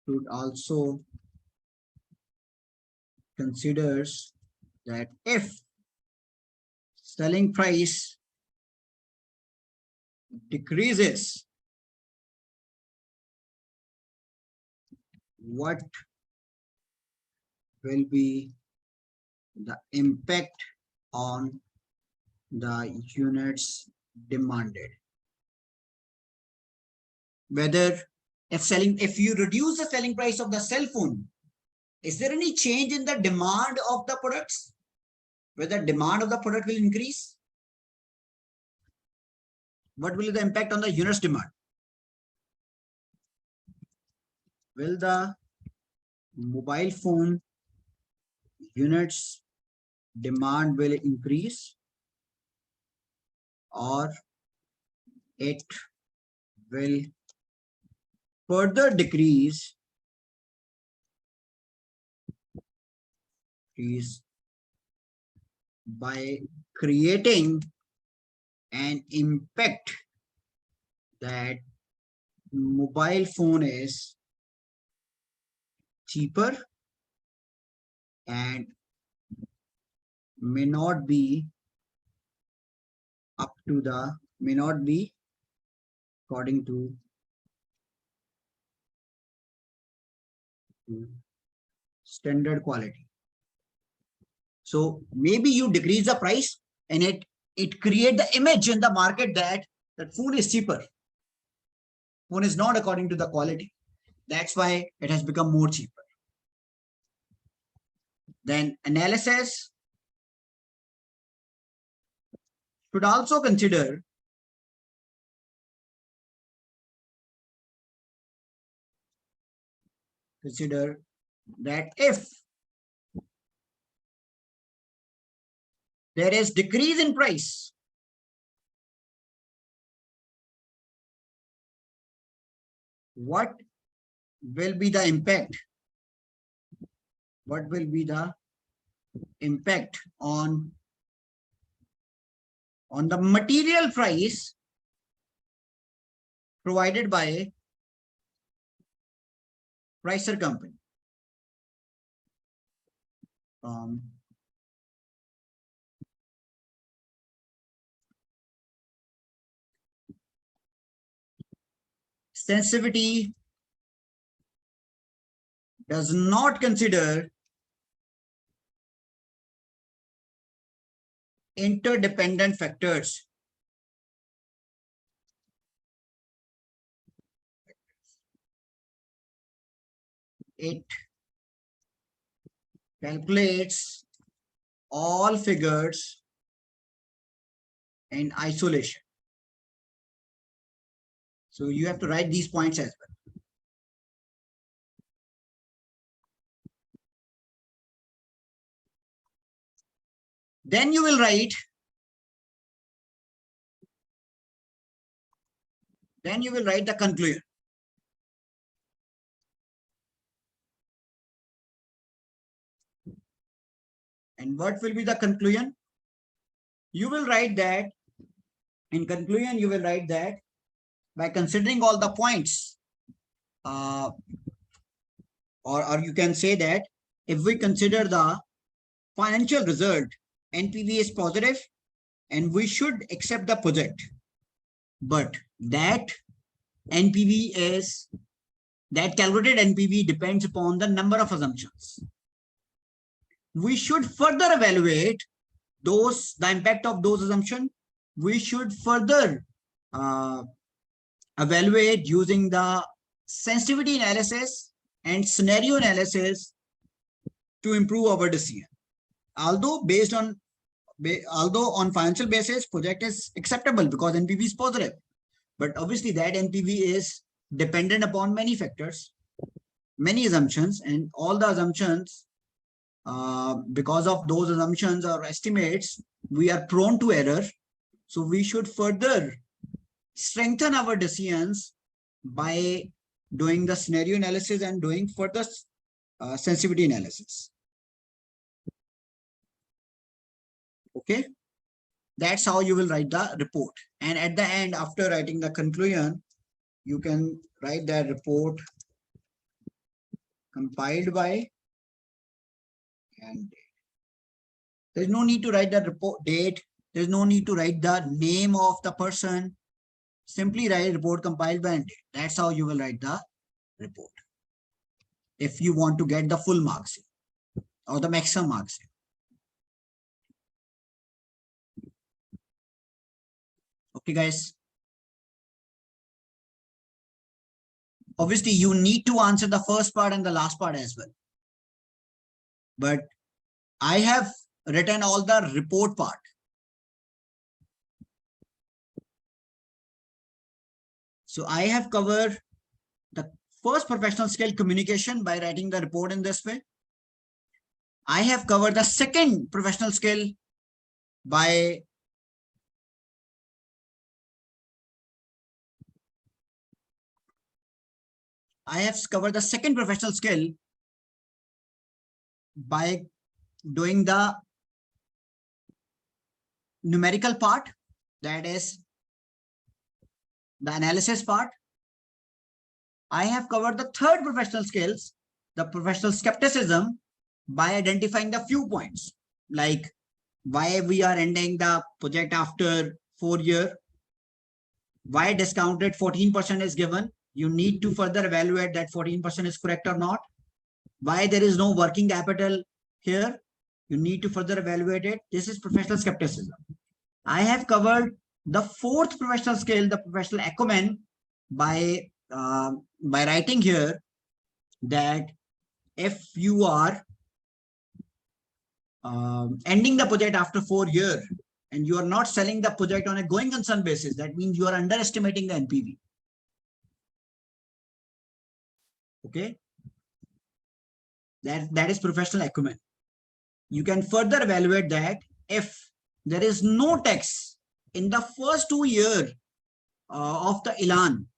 [SPEAKER 1] should also considers that if selling price decreases, what will be the impact on the units demanded? Whether if you reduce the selling price of the cell phone, is there any change in the demand of the products? Whether demand of the product will increase? What will be the impact on the units demand? Will the mobile phone units demand will increase, or it will further decrease by creating an impact that mobile phone is cheaper and may not be according to standard quality. So maybe you decrease the price and it create the image in the market that phone is cheaper. Phone is not according to the quality. That's why it has become more cheaper. Then analysis should also consider that if there is decrease in price, what will be the impact? What will be the impact on the material price provided by Prysor company? Sensitivity does not consider interdependent factors it calculates all figures in isolation. So you have to write these points as well. Then you will write the conclusion. And what will be the conclusion? You will write that, in conclusion, you will write that by considering all the points, or you can say that if we consider the financial result, NPV is positive and we should accept the project. But that calculated NPV depends upon the number of assumptions. We should further evaluate the impact of those assumptions. We should further evaluate using the sensitivity analysis and scenario analysis to improve our decision. Although on financial basis, project is acceptable because NPV is positive, but obviously that NPV is dependent upon many factors, many assumptions, and all the assumptions, because of those assumptions or estimates, we are prone to error. So we should further strengthen our decisions by doing the scenario analysis and doing further sensitivity analysis. Okay, that's how you will write the report. And at the end, after writing the conclusion, you can write that report compiled by and date. There's no need to write the report date. There's no need to write the name of the person. Simply write report compiled by and date. That's how you will write the report, if you want to get the full marks or the maximum marks. Okay, guys. Obviously, you need to answer the first part and the last part as well. But I have written all the report part. So I have covered the first professional skill, communication, by writing the report in this way. I have covered the second professional skill by doing the numerical part, that is the analysis part. I have covered the third professional skills, the professional skepticism, by identifying the few points, like why we are ending the project after 4 years, why discounted 14% is given. You need to further evaluate that 14% is correct or not. Why there is no working capital here, you need to further evaluate it. This is professional skepticism. I have covered the fourth professional skill, the professional acumen, by writing here that if you are ending the project after 4 years and you are not selling the project on a going concern basis, that means you are underestimating the NPV. Okay, that is professional acumen. You can further evaluate that if there is no tax in the first 2 years of the elan,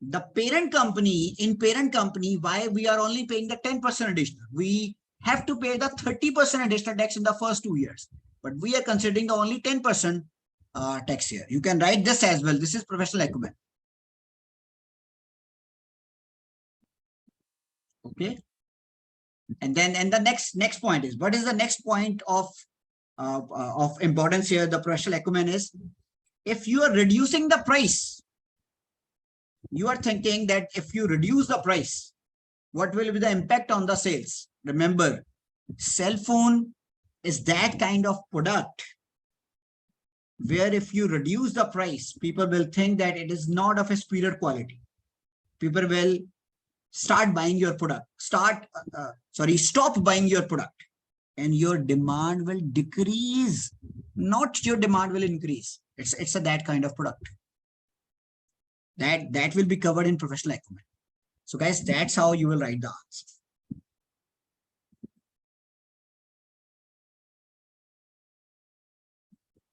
[SPEAKER 1] the parent company, why we are only paying the 10% additional? We have to pay the 30% additional tax in the first 2 years, but we are considering the only 10% tax here. You can write this as well. This is professional acumen. Okay, and the next point is, what is the next point of importance here? The professional acumen is, if you are reducing the price, you are thinking that if you reduce the price, what will be the impact on the sales? Remember, cell phone is that kind of product where if you reduce the price, people will think that it is not of a superior quality. People will start buying your product, stop buying your product, and your demand will decrease, not your demand will increase. It's that kind of product that will be covered in professional acumen. So guys, that's how you will write the answer.